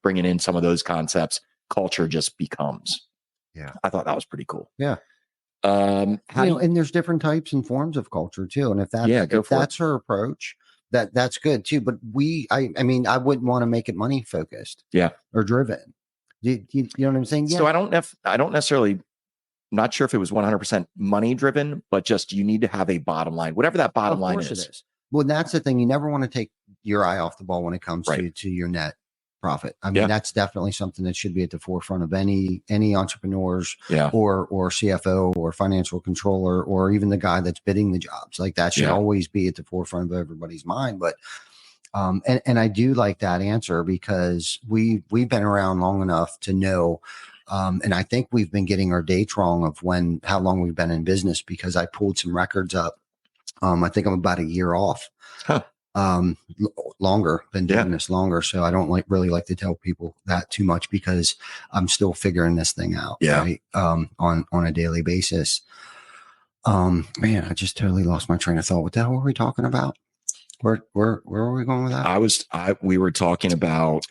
bringing in some of those concepts, culture just becomes. Yeah. I thought that was pretty cool. Yeah. And there's different types and forms of culture too. And if that's her approach, that's good too. But I wouldn't want to make it money focused. Yeah. Or driven. You know what I'm saying? Yeah. So I don't necessarily, not sure if it was 100% money driven, but just, you need to have a bottom line, whatever that bottom line is. It is. Well, that's the thing. You never want to take your eye off the ball when it comes to your net profit. I mean, that's definitely something that should be at the forefront of any entrepreneurs or CFO or financial controller, or even the guy that's bidding the jobs. Like, that should always be at the forefront of everybody's mind. But and I do like that answer, because we've been around long enough to know, and I think we've been getting our dates wrong of how long we've been in business, because I pulled some records up. I think I'm about a year off. Longer than doing this longer. So I don't really like to tell people that too much, because I'm still figuring this thing out. Right? On a daily basis. Man, I just totally lost my train of thought. What the hell were we talking about? Where were we going with that? We were talking about.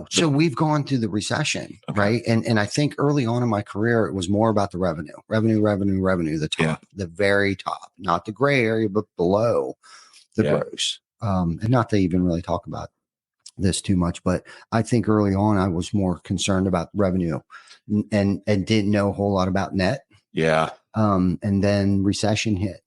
So we've gone through the recession, right? And I think early on in my career, it was more about the revenue, the top, the very top, not the gray area, but below the gross. And not to even really talk about this too much, but I think early on I was more concerned about revenue and didn't know a whole lot about net. Yeah. And then recession hit,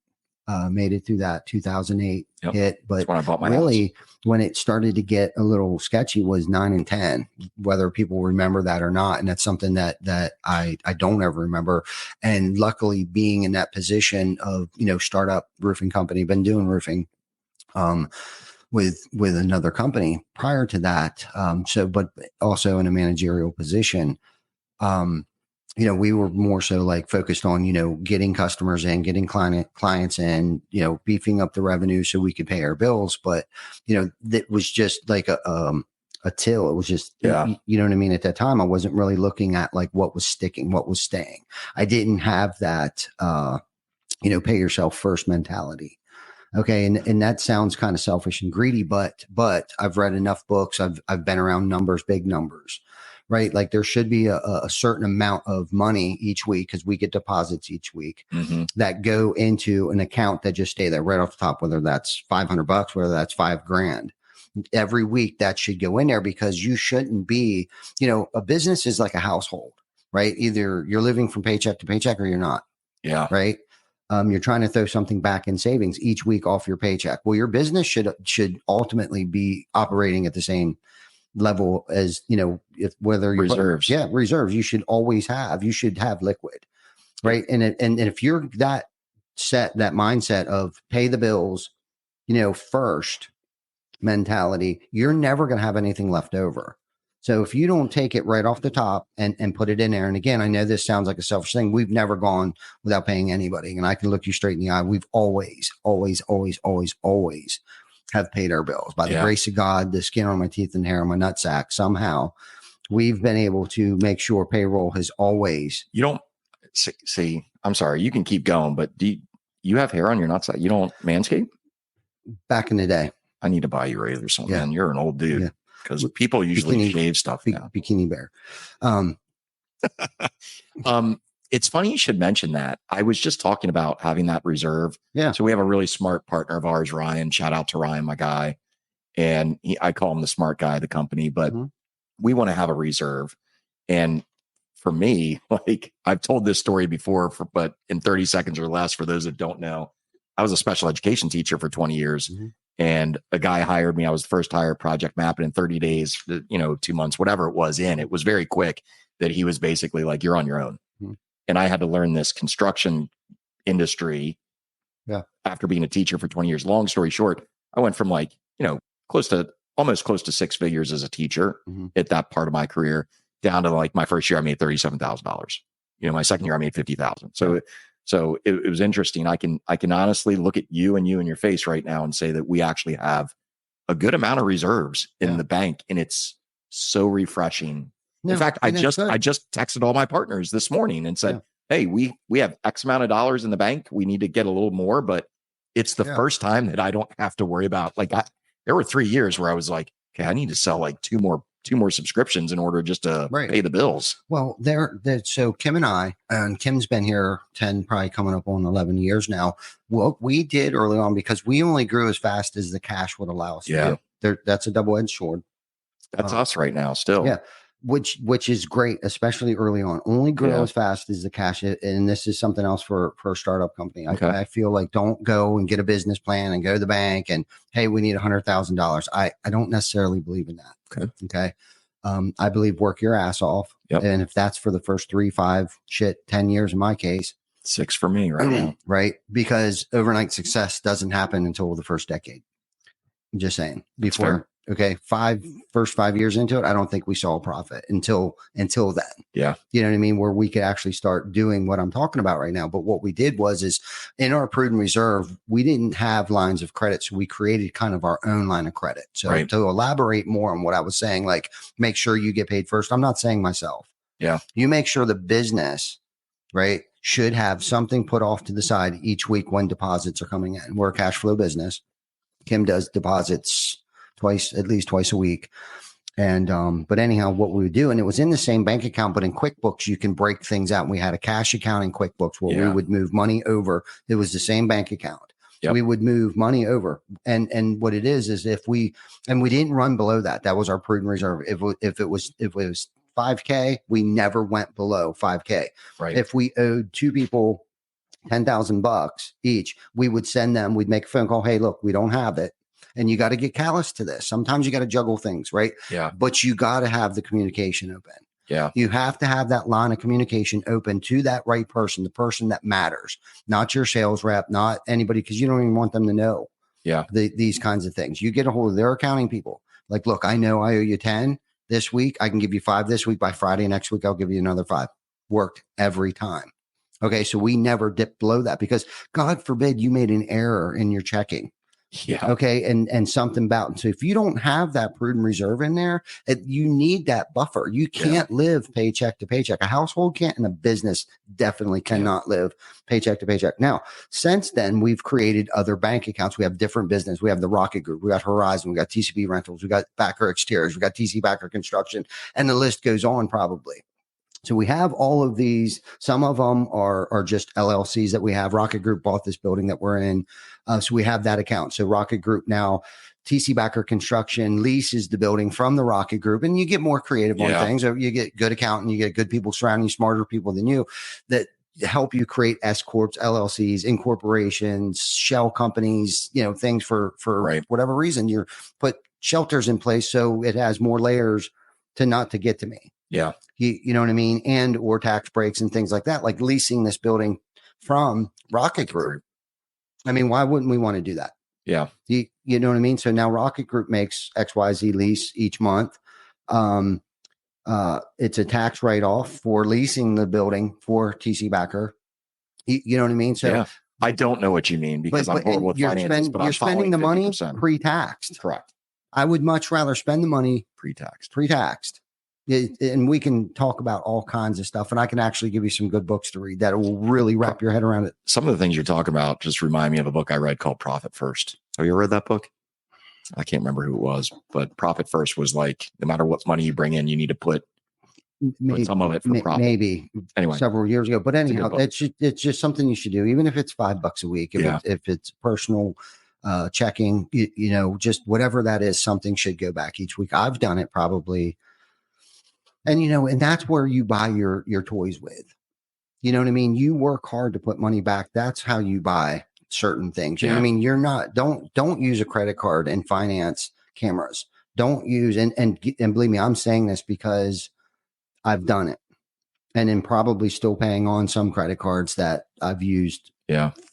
made it through that 2008 hit. But when I bought my house. When it started to get a little sketchy was 9 and 10, whether people remember that or not. And that's something that I don't ever remember. And luckily, being in that position of, startup roofing company, been doing roofing with another company prior to that. But also in a managerial position, we were more so like focused on, getting customers in, getting clients in, beefing up the revenue so we could pay our bills. But, that was just like a till. It was just, you know what I mean? At that time, I wasn't really looking at like what was sticking, what was staying. I didn't have that, pay yourself first mentality. Okay. And that sounds kind of selfish and greedy, but I've read enough books. I've been around numbers, big numbers, right? Like, there should be a certain amount of money each week, because we get deposits each week that go into an account that just stay there right off the top, whether that's $500, whether that's $5,000 every week, that should go in there, because you shouldn't be, a business is like a household, right? Either you're living from paycheck to paycheck or you're not. Yeah. Right. You're trying to throw something back in savings each week off your paycheck. Well, your business should ultimately be operating at the same level as, whether you're reserves. Reserves. You should always have. You should have liquid, right? And if you're that mindset of pay the bills, first mentality, you're never going to have anything left over. So if you don't take it right off the top and put it in there, and again, I know this sounds like a selfish thing. We've never gone without paying anybody. And I can look you straight in the eye. We've always have paid our bills by the grace of God, the skin on my teeth and hair on my nutsack. Somehow we've been able to make sure payroll has always. You don't see, I'm sorry, you can keep going, but do you have hair on your nutsack? You don't manscape? Back in the day. I need to buy you razor or something, man. You're an old dude. Yeah. Because people usually shave stuff now. Bikini Bear. It's funny you should mention that. I was just talking about having that reserve. Yeah. So we have a really smart partner of ours, Ryan. Shout out to Ryan, my guy. And I call him the smart guy of the company, but we want to have a reserve. And for me, like I've told this story before, but in 30 seconds or less, for those that don't know, I was a special education teacher for 20 years. And a guy hired me. I was the first hire, project mapping in 30 days, 2 months, whatever it was in. It was very quick that he was basically like, you're on your own. And I had to learn this construction industry after being a teacher for 20 years. Long story short, I went from like, almost close to 6 figures as a teacher at that part of my career, down to like my first year, I made $37,000. My second year, I made $50,000. So it was interesting. I can honestly look at you in your face right now and say that we actually have a good amount of reserves in the bank, and it's so refreshing. In fact, I just texted all my partners this morning and said, hey, we have X amount of dollars in the bank. We need to get a little more, but it's the first time that I don't have to worry about, like, there were 3 years where I was like, okay, I need to sell like two more subscriptions in order just to pay the bills. Well, so Kim and Kim's been here 10, probably coming up on 11 years now. What we did early on, because we only grew as fast as the cash would allow us to do. That's a double-edged sword. That's us right now still. Yeah. Which is great, especially early on. Only grow as fast as the cash. And this is something else for a startup company. I feel like don't go and get a business plan and go to the bank and, hey, we need $100,000. I don't necessarily believe in that. Okay. I believe work your ass off. And if that's for the first 3, 5, 10 years in my case. 6 for me right now. Right. Because overnight success doesn't happen until the first decade. I'm just saying. Before. Okay. First 5 years into it, I don't think we saw a profit until then. Yeah. You know what I mean? Where we could actually start doing what I'm talking about right now. But what we did is in our prudent reserve, we didn't have lines of credit. So we created kind of our own line of credit. So to elaborate more on what I was saying, like make sure you get paid first. I'm not saying myself. Yeah. You make sure the business, right, should have something put off to the side each week when deposits are coming in. We're a cash flow business. Kim does deposits at least twice a week. And, but anyhow, what we would do, and it was in the same bank account, but in QuickBooks, you can break things out. And we had a cash account in QuickBooks where we would move money over. It was the same bank account. We would move money over. And what it is if we didn't run below that. That was our prudent reserve. If it was $5K, we never went below $5K. Right. If we owed 2 people $10,000 each, we would send them, we'd make a phone call. Hey, look, we don't have it. And you got to get callous to this. Sometimes you got to juggle things, right? Yeah. But you got to have the communication open. Yeah. You have to have that line of communication open to that right person, the person that matters, not your sales rep, not anybody, because you don't even want them to know these kinds of things. You get a hold of their accounting people. Like, look, I know I owe you 10 this week. I can give you 5 this week. By Friday next week, I'll give you another 5. Worked every time. Okay. So we never dipped below that because God forbid you made an error in your checking. Yeah. Okay. And something about, so if you don't have that prudent reserve in there, you need that buffer. You can't live paycheck to paycheck. A household can't, and a business definitely cannot live paycheck to paycheck. Now, since then, we've created other bank accounts. We have different business. We have the Rocket Group. We got Horizon. We got TCB Rentals. We got Backer Exteriors. We got TC Backer Construction. And the list goes on probably. So we have all of these. Some of them are just LLCs that we have. Rocket Group bought this building that we're in. So we have that account. So Rocket Group now, TC Backer Construction leases the building from the Rocket Group. And you get more creative on things. You get good accountant, you get good people surrounding you, smarter people than you that help you create S Corps, LLCs, incorporations, shell companies, things for whatever reason. You put shelters in place so it has more layers to get to me. Yeah. You know what I mean? And or tax breaks and things like that, like leasing this building from Rocket Group. I mean, why wouldn't we want to do that? Yeah. You know what I mean? So now Rocket Group makes XYZ lease each month. It's a tax write-off for leasing the building for TC Backer. You know what I mean? So I don't know what you mean because I'm horrible with finances, but you're spending the money pre-taxed. Correct. I would much rather spend the money pre-taxed. And we can talk about all kinds of stuff, and I can actually give you some good books to read that will really wrap your head around it. Some of the things you're talking about just remind me of a book I read called Profit First. Have you ever read that book? I can't remember who it was, but Profit First was like, no matter what money you bring in, you need to put some of it for profit. Maybe anyway, several years ago, but anyhow, it's just something you should do, even if it's $5 a week, if it's personal checking, just whatever that is, something should go back each week. I've done it probably And, and that's where you buy your toys with, you know what I mean? You work hard to put money back. That's how you buy certain things. You know what I mean? You're not, don't use a credit card and finance cameras. Don't use, and believe me, I'm saying this because I've done it, and then probably still paying on some credit cards that I've used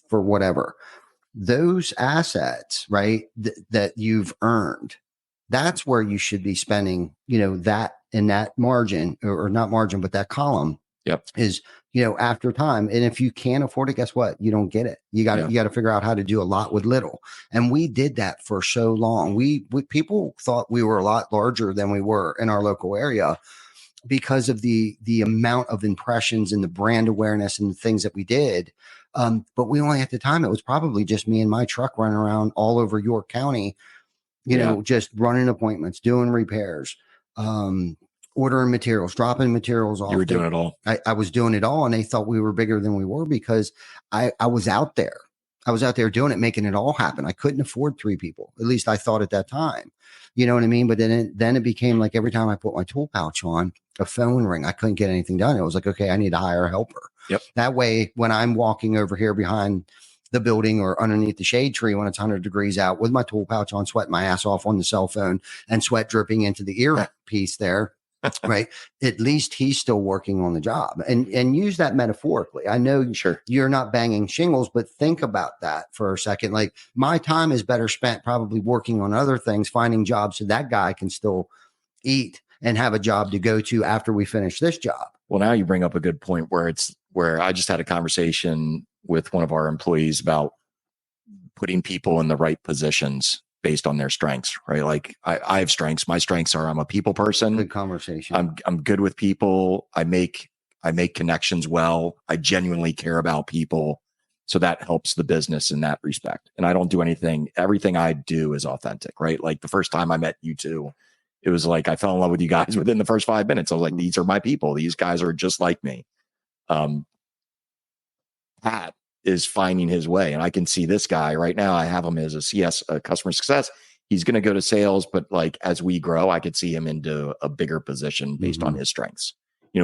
for whatever. Those assets, right, that you've earned, that's where you should be spending, that in that margin or not margin, but that column is, after time. And if you can't afford it, guess what? You don't get it. You got to figure out how to do a lot with little. And we did that for so long. We people thought we were a lot larger than we were in our local area because of the amount of impressions and the brand awareness and the things that we did. But we only at the time, it was probably just me and my truck running around all over York County, just running appointments, doing repairs, ordering materials, dropping materials off. You were doing it all. I was doing it all. And they thought we were bigger than we were because I was out there. I was out there doing it, making it all happen. I couldn't afford 3 people. At least I thought at that time. You know what I mean? But then it became like every time I put my tool pouch on, a phone ring, I couldn't get anything done. It was like, okay, I need to hire a helper. Yep. That way, when I'm walking over here behind the building or underneath the shade tree when it's 100 degrees out with my tool pouch on, sweating my ass off on the cell phone and sweat dripping into the earpiece there, right? At least he's still working on the job, and use that metaphorically. I know you're not banging shingles, but think about that for a second. Like, my time is better spent probably working on other things, finding jobs so that guy can still eat and have a job to go to after we finish this job. Well, now you bring up a good point where I just had a conversation with one of our employees about putting people in the right positions based on their strengths, right? Like I have strengths. My strengths are I'm a people person. Good conversation. I'm good with people. I make connections well. I genuinely care about people. So that helps the business in that respect. And I don't do everything I do is authentic, right? Like the first time I met you two, it was like I fell in love with you guys within the first 5 minutes. I was like, these are my people. These guys are just like me. Pat is finding his way. And I can see this guy right now. I have him as a CS, customer success. He's going to go to sales, but like as we grow, I could see him into a bigger position based on his strengths.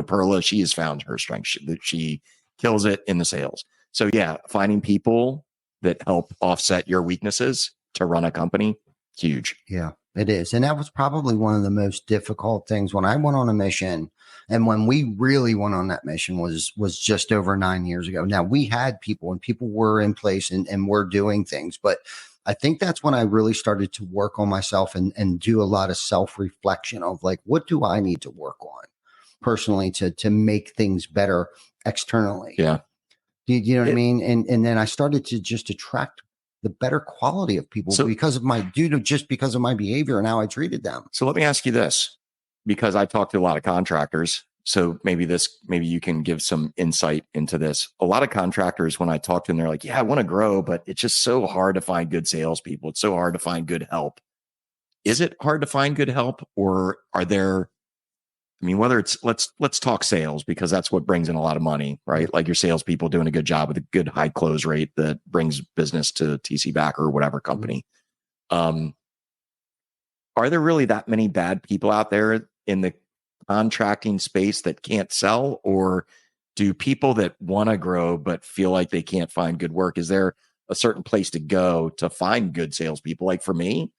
Perla, she has found her strength. She kills it in the sales. So yeah, finding people that help offset your weaknesses to run a company, huge. Yeah, it is. And that was probably one of the most difficult things when I went on a mission. And when we really went on that mission was just over 9 years ago. Now, we had people and people were in place and were doing things. But I think that's when I really started to work on myself and do a lot of self-reflection of like, what do I need to work on personally to make things better externally? Yeah. You know what I mean? And then I started to just attract the better quality of people because of my behavior and how I treated them. So let me ask you this, because I talked to a lot of contractors. So maybe you can give some insight into this. A lot of contractors, when I talk to them, they're like, yeah, I want to grow, but it's just so hard to find good salespeople. It's so hard to find good help. Is it hard to find good help, or are there, whether it's, let's talk sales, because that's what brings in a lot of money, right? Like your salespeople doing a good job with a good high close rate that brings business to TC Backer or whatever company. Are there really that many bad people out there in the contracting space that can't sell, or do people that want to grow but feel like they can't find good work? Is there a certain place to go to find good salespeople? Like for me,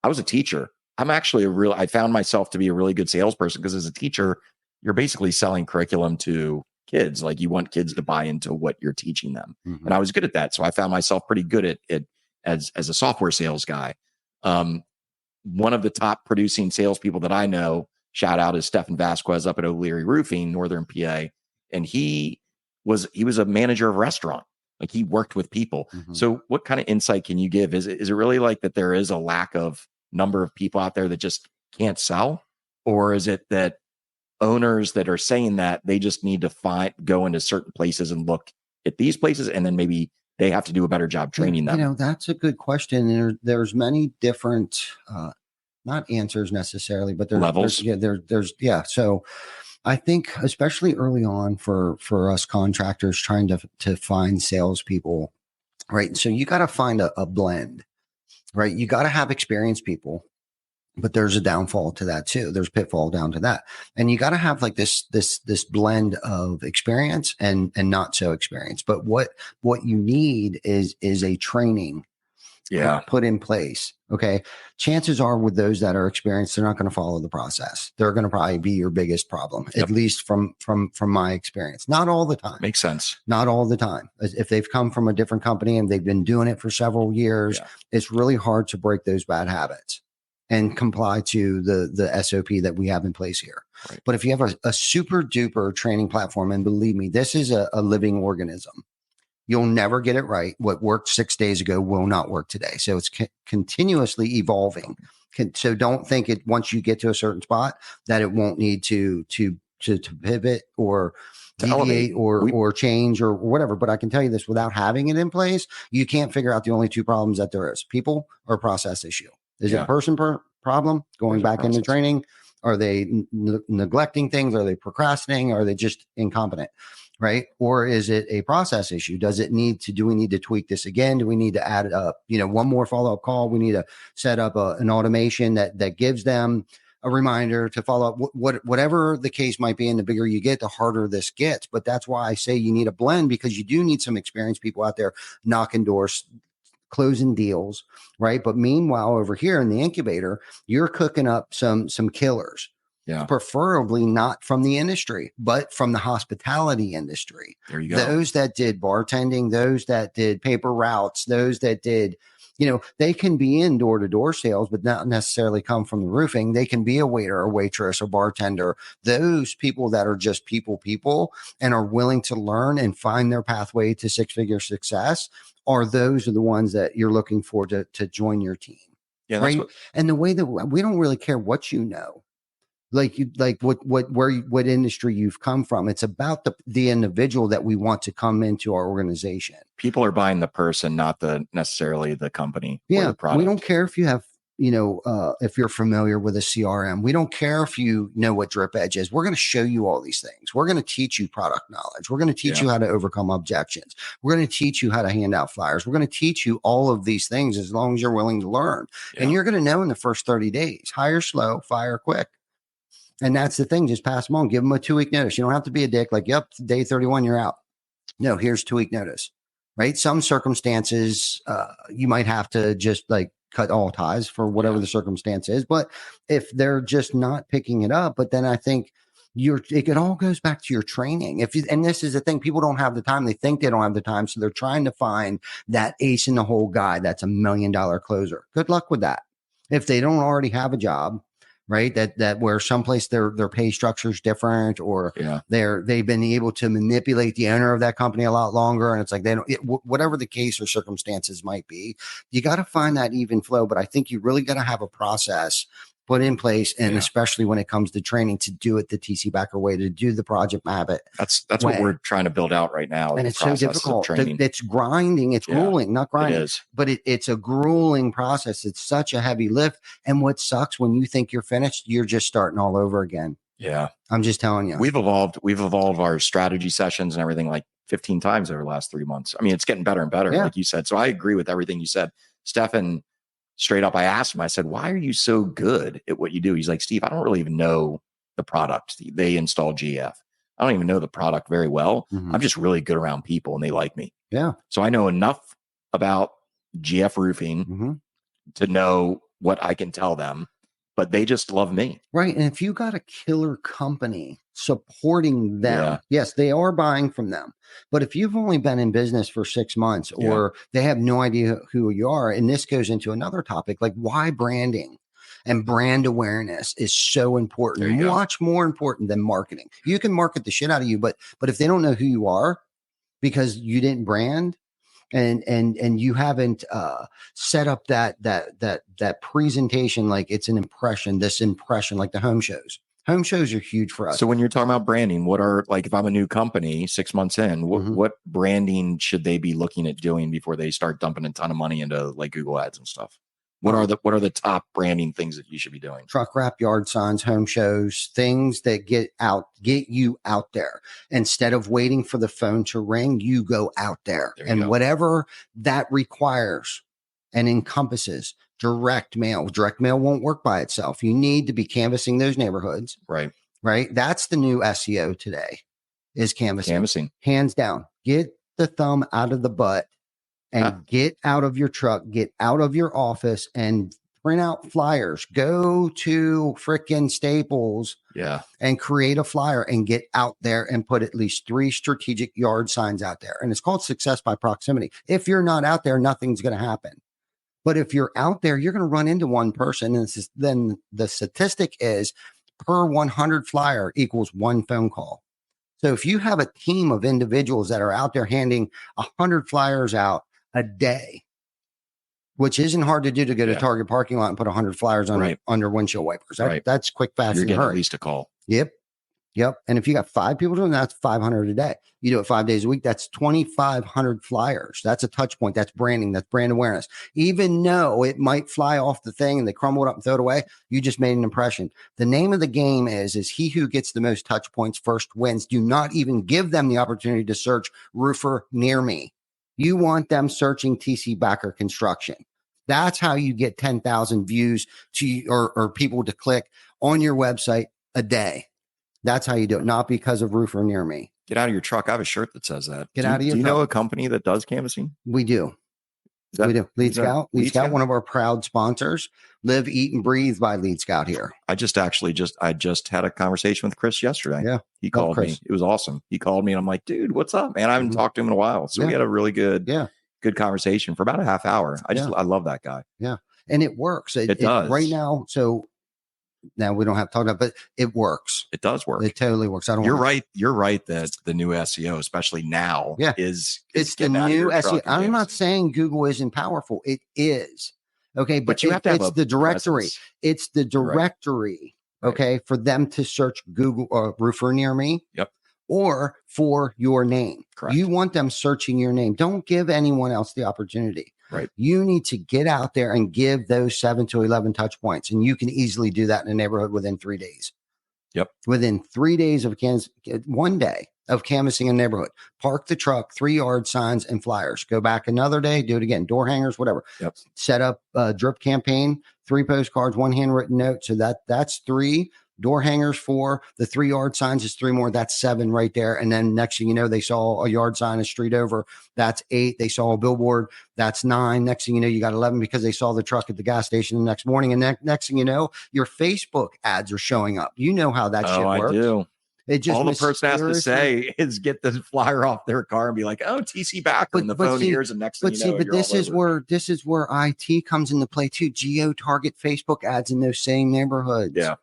I was a teacher. I found myself to be a really good salesperson because as a teacher, you're basically selling curriculum to kids. Like you want kids to buy into what you're teaching them. Mm-hmm. And I was good at that. So I found myself pretty good at it as a software sales guy. One of the top producing salespeople that I know, shout out, is Stefan Vasquez up at O'Leary Roofing, Northern PA. And he was a manager of a restaurant. Like he worked with people. Mm-hmm. So what kind of insight can you give? Is it really like that there is a lack of number of people out there that just can't sell? Or is it that owners that are saying that they just need to go into certain places and look at these places, and then maybe they have to do a better job training them? That's a good question. There's many different, not answers necessarily, but there's levels. So I think especially early on for us contractors trying to find salespeople, right? So you got to find a blend, right? You got to have experienced people. But there's a downfall to that too. There's pitfall down to that. And you got to have like this blend of experience and not so experience. But what you need is a training put in place. Okay. Chances are with those that are experienced, they're not going to follow the process. They're going to probably be your biggest problem, at least from my experience. Not all the time. Makes sense. Not all the time. If they've come from a different company and they've been doing it for several years, it's really hard to break those bad habits and comply to the SOP that we have in place here. Right. But if you have a super duper training platform, and believe me, this is a living organism. You'll never get it right. What worked 6 days ago will not work today. So it's continuously evolving. So don't think it once you get to a certain spot that it won't need to pivot or deviate or change or whatever. But I can tell you this, without having it in place, you can't figure out the only two problems that there is: people or process issue. Is it a person problem? Going back into training? Are they neglecting things? Are they procrastinating? Are they just incompetent? Right? Or is it a process issue? Do we need to tweak this again? Do we need to add one more follow-up call? We need to set up an automation that gives them a reminder to follow up, whatever the case might be. And the bigger you get, the harder this gets. But that's why I say you need a blend, because you do need some experienced people out there knocking doors, closing deals, right? But meanwhile, over here in the incubator, you're cooking up some killers. Yeah. Preferably not from the industry, but from the hospitality industry. There you go. Those that did bartending, those that did paper routes, those that did, they can be in door-to-door sales, but not necessarily come from the roofing. They can be a waiter, a waitress, a bartender. Those people that are just people and are willing to learn and find their pathway to six-figure success are the ones that you're looking for to join your team. Yeah, right. And the way that we don't really care what you know. Like what industry you've come from. It's about the individual that we want to come into our organization. People are buying the person, not necessarily the company. Yeah. Or the product. We don't care if you have, if you're familiar with a CRM. We don't care if you know what Drip Edge is. We're going to show you all these things. We're going to teach you product knowledge. We're going to teach you how to overcome objections. We're going to teach you how to hand out flyers. We're going to teach you all of these things as long as you're willing to learn. Yeah. And you're going to know in the first 30 days, hire slow, fire quick. And that's the thing. Just pass them on. Give them a 2-week notice. You don't have to be a dick. Like, yep, day 31, you're out. No, here's 2-week notice, right? Some circumstances, you might have to just like cut all ties for whatever the circumstance is. But if they're just not picking it up, but then I think it all goes back to your training. And this is the thing, people don't have the time. They think they don't have the time. So they're trying to find that ace in the hole guy that's $1 million closer. Good luck with that. If they don't already have a job, right? That where someplace their pay structure is different, or they've been able to manipulate the owner of that company a lot longer. And it's like, whatever the case or circumstances might be, you got to find that even flow. But I think you really got to have a process put in place, and especially when it comes to training, to do it the TC Backer way, to do the project map it. That's what we're trying to build out right now. And it's so difficult. It's grinding. It's grueling, not grinding. It is. But it's a grueling process. It's such a heavy lift. And what sucks, when you think you're finished, you're just starting all over again. Yeah. I'm just telling you. We've evolved our strategy sessions and everything like 15 times over the last 3 months. I mean, it's getting better and better, like you said. So I agree with everything you said. Stefan, straight up, I asked him, I said, why are you so good at what you do? He's like, Steve, I don't really even know the product. They install GF. I don't even know the product very well. Mm-hmm. I'm just really good around people and they like me. Yeah. So I know enough about GF roofing to know what I can tell them, but they just love me. Right. And if you got a killer company supporting them, yes, they are buying from them. But if you've only been in business for 6 months, or they have no idea who you are, and this goes into another topic, like why branding and brand awareness is so important, much more important than marketing. You can market the shit out of you, but if they don't know who you are because you didn't brand, and you haven't set up that presentation, like it's an impression, like the home shows. Home shows are huge for us. So when you're talking about branding, what are, like, if I'm a new company 6 months in, what branding should they be looking at doing before they start dumping a ton of money into like Google ads and stuff? What are the top branding things that you should be doing? Truck wrap, yard signs, home shows, things that get you out there. Instead of waiting for the phone to ring, you go out there. And whatever that requires and encompasses, Direct mail. Direct mail won't work by itself. You need to be canvassing those neighborhoods. Right. Right. That's the new SEO today is canvassing. Canvassing. Hands down. Get the thumb out of the butt and get out of your truck, get out of your office and print out flyers. Go to frickin' Staples and create a flyer and get out there and put at least 3 strategic yard signs out there. And it's called success by proximity. If you're not out there, nothing's going to happen. But if you're out there, you're going to run into one person. And then the statistic is per 100 flyer equals 1 phone call. So if you have a team of individuals that are out there handing 100 flyers out a day, which isn't hard to do, to go to Target parking lot and put 100 flyers under windshield wipers. That's quick, fast, You're and getting hurry. at least a call. Yep. And if you got 5 people doing that, that's 500 a day. You do it 5 days a week. That's 2,500 flyers. That's a touch point. That's branding. That's brand awareness. Even though it might fly off the thing and they crumble it up and throw it away, you just made an impression. The name of the game is he who gets the most touch points first wins. Do not even give them the opportunity to search roofer near me. You want them searching TC Backer Construction. That's how you get 10,000 views to or people to click on your website a day. That's how you do it, not because of roofer near me. Get out of your truck. I have a shirt that says that. Get out of your truck. Do you truck. know a company that does canvassing? We do. We do. Lead Scout. Lead Scout, one of our proud sponsors. Live, eat, and breathe by Lead Scout here. I just had a conversation with Chris yesterday. Yeah. He called me. It was awesome. He called me and I'm like, dude, what's up, man? I haven't talked to him in a while. So we had a really good conversation for about a half hour. I love that guy. Yeah. And it works. It does. Right now. So now we don't have to talk about it, but it works. It does work. It totally works. You're right that the new SEO, especially now, is it's the new SEO. I'm not saying Google isn't powerful. It is. Okay. But you have to have the directory. Presence. It's the directory. Right. Okay. For them to search Google or roofer near me. Yep. Or for your name. Correct. You want them searching your name. Don't give anyone else the opportunity. Right. You need to get out there and give those 7 to 11 touch points. And you can easily do that in a neighborhood within 3 days. Yep. Within 3 days of one day of canvassing a neighborhood, park the truck, 3 yard signs and flyers, go back another day, do it again, door hangers, whatever. Yep. Set up a drip campaign, 3 postcards, 1 handwritten note. So that's 3. Door hangers 4, the 3 yard signs is 3 more. That's 7 right there. And then next thing you know, they saw a yard sign a street over. That's 8. They saw a billboard. That's 9. Next thing you know, you got 11 because they saw the truck at the gas station the next morning. And next thing you know, your Facebook ads are showing up. You know how that shit works. I do. It just all the person has to say is get the flyer off their car and be like, "Oh, TC Backer," and the phone hears, and next thing you know, this is where IT comes into play too. Geo target Facebook ads in those same neighborhoods. Yeah.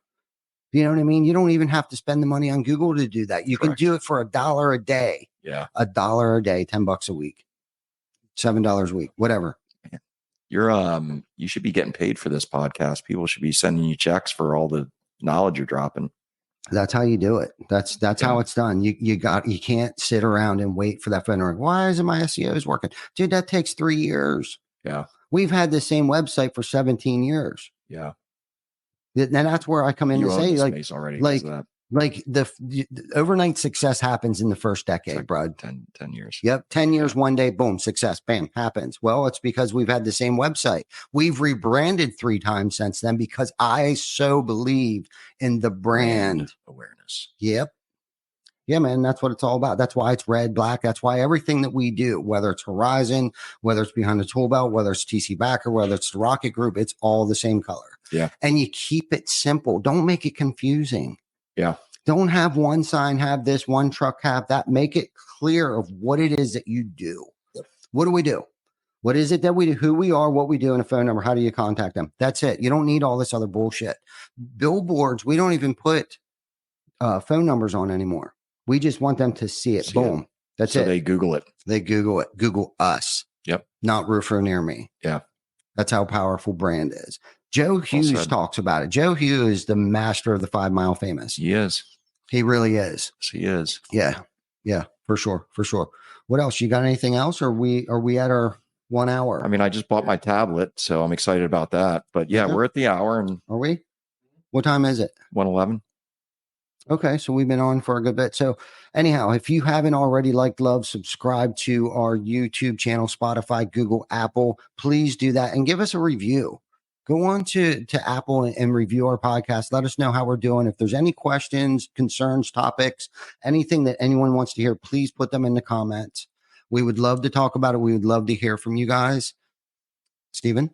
You know what I mean? You don't even have to spend the money on Google to do that. You can do it for $1 a day. Yeah. $1 a day, $10 a week, $7 a week, whatever. You should be getting paid for this podcast. People should be sending you checks for all the knowledge you're dropping. That's how you do it. That's how it's done. You can't sit around and wait for that phone to ring. Why isn't my SEOs working? Dude, that takes 3 years. Yeah. We've had the same website for 17 years. Yeah. And that's where I come in to say, the overnight success happens in the first decade, like bro. 10 years. Yep. 10 years, one day, boom, success, bam, happens. Well, it's because we've had the same website. We've rebranded 3 times since then because I so believe in the brand awareness. Yep. Yeah, man, that's what it's all about. That's why it's red, black. That's why everything that we do, whether it's Horizon, whether it's Behind the Tool Belt, whether it's TC Backer, whether it's the Rocket Group, it's all the same color. Yeah. And you keep it simple. Don't make it confusing. Yeah. Don't have one sign have this, one truck have that. Make it clear of what it is that you do. Yep. What do we do? What is it that we do? Who we are, what we do, and a phone number. How do you contact them? That's it. You don't need all this other bullshit. Billboards, we don't even put phone numbers on anymore. We just want them to see it. Boom. That's it. So they Google it. They Google it. Google us. Yep. Not roofer near me. Yeah. That's how powerful brand is. Joe Hughes talks about it. Joe Hughes is the master of the 5 Mile Famous. He is. He really is. Yes, he is. Yeah. Yeah, for sure. For sure. What else? You got anything else? Or are we at our 1 hour? I mean, I just bought my tablet, so I'm excited about that. But yeah, we're at the hour. And are we? What time is it? 1:11. Okay, so we've been on for a good bit. So anyhow, if you haven't already liked, love, subscribe to our YouTube channel, Spotify, Google, Apple, please do that and give us a review. go on to Apple and review our podcast. Let us know how we're doing. If there's any questions, concerns, topics, anything that anyone wants to hear, please put them in the comments. We would love to talk about it. We would love to hear from you guys. Steven?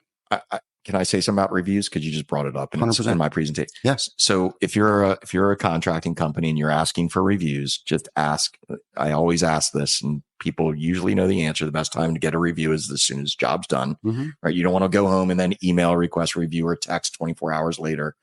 Can I say something about reviews? Because you just brought it up in my presentation. Yes. So if you're a contracting company and you're asking for reviews, just ask. I always ask this, and people usually know the answer. The best time to get a review is as soon as job's done. Mm-hmm. Right? You don't want to go home and then email a request review or text 24 hours later.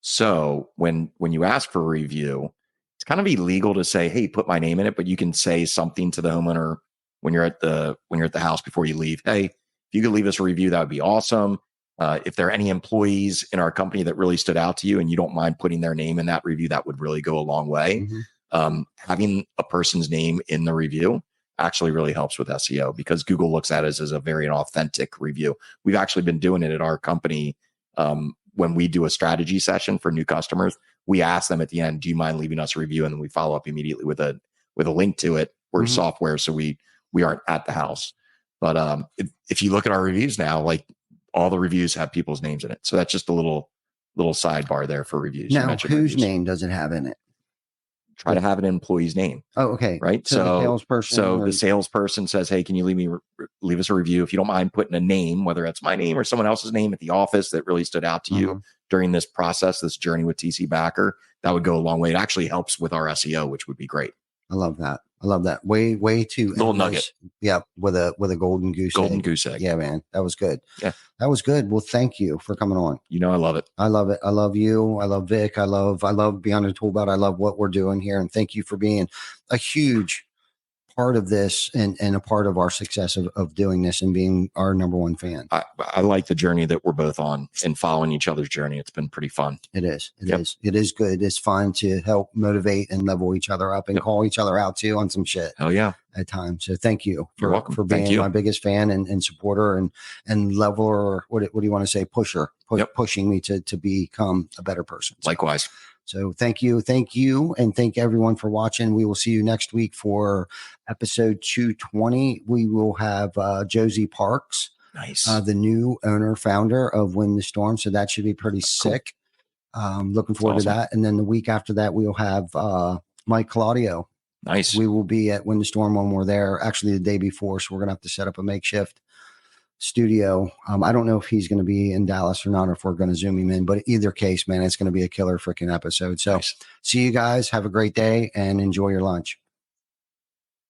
So when you ask for a review, it's kind of illegal to say, "Hey, put my name in it," but you can say something to the homeowner when you're at the house before you leave. Hey, if you could leave us a review, that would be awesome. If there are any employees in our company that really stood out to you and you don't mind putting their name in that review, that would really go a long way. Mm-hmm. Having a person's name in the review actually really helps with SEO because Google looks at it as a very authentic review. We've actually been doing it at our company. When we do a strategy session for new customers, we ask them at the end, do you mind leaving us a review? And then we follow up immediately with a link to it or Mm-hmm. software. So we aren't at the house. But if you look at our reviews now, like all the reviews have people's names in it. So that's just a little sidebar there for reviews. Now, whose name does it have in it? Try to have an employee's name. Oh, okay. Right. So the salesperson. So the salesperson says, "Hey, can you leave us a review? If you don't mind putting a name, whether it's my name or someone else's name at the office that really stood out to you during this process, this journey with TC Backer, that would go a long way. It actually helps with our SEO, which would be great." I love that. Way too little nugget. Yeah, with a golden goose egg. Yeah, man, that was good. Yeah, that was good. Well, thank you for coming on. I love it. I love it. I love you. I love Vic. I love Beyond the Tool Belt. I love what we're doing here, and thank you for being a huge part of this and a part of our success of doing this and being our number one fan. I like the journey that we're both on and following each other's journey. It's been pretty fun. It is. It is good. It's fun to help motivate and level each other up and call each other out too on some shit. Hell yeah. At times. So thank you You're welcome. For being my biggest fan and supporter and leveler. What do you want to say? Pusher, pushing me to become a better person. Likewise. So thank you. And thank everyone for watching. We will see you next week for episode 220. We will have Josie Parks, nice, the new founder of Win the Storm. So that should be pretty sick. Looking forward to that. And then the week after that, we'll have Mike Claudio. Nice. We will be at Win the Storm when we're there, actually the day before. So we're going to have to set up a makeshift studio. I don't know if he's going to be in Dallas or not, or if we're going to Zoom him in, but either case, man, it's going to be a killer freaking episode. So See you guys. Have a great day and enjoy your lunch.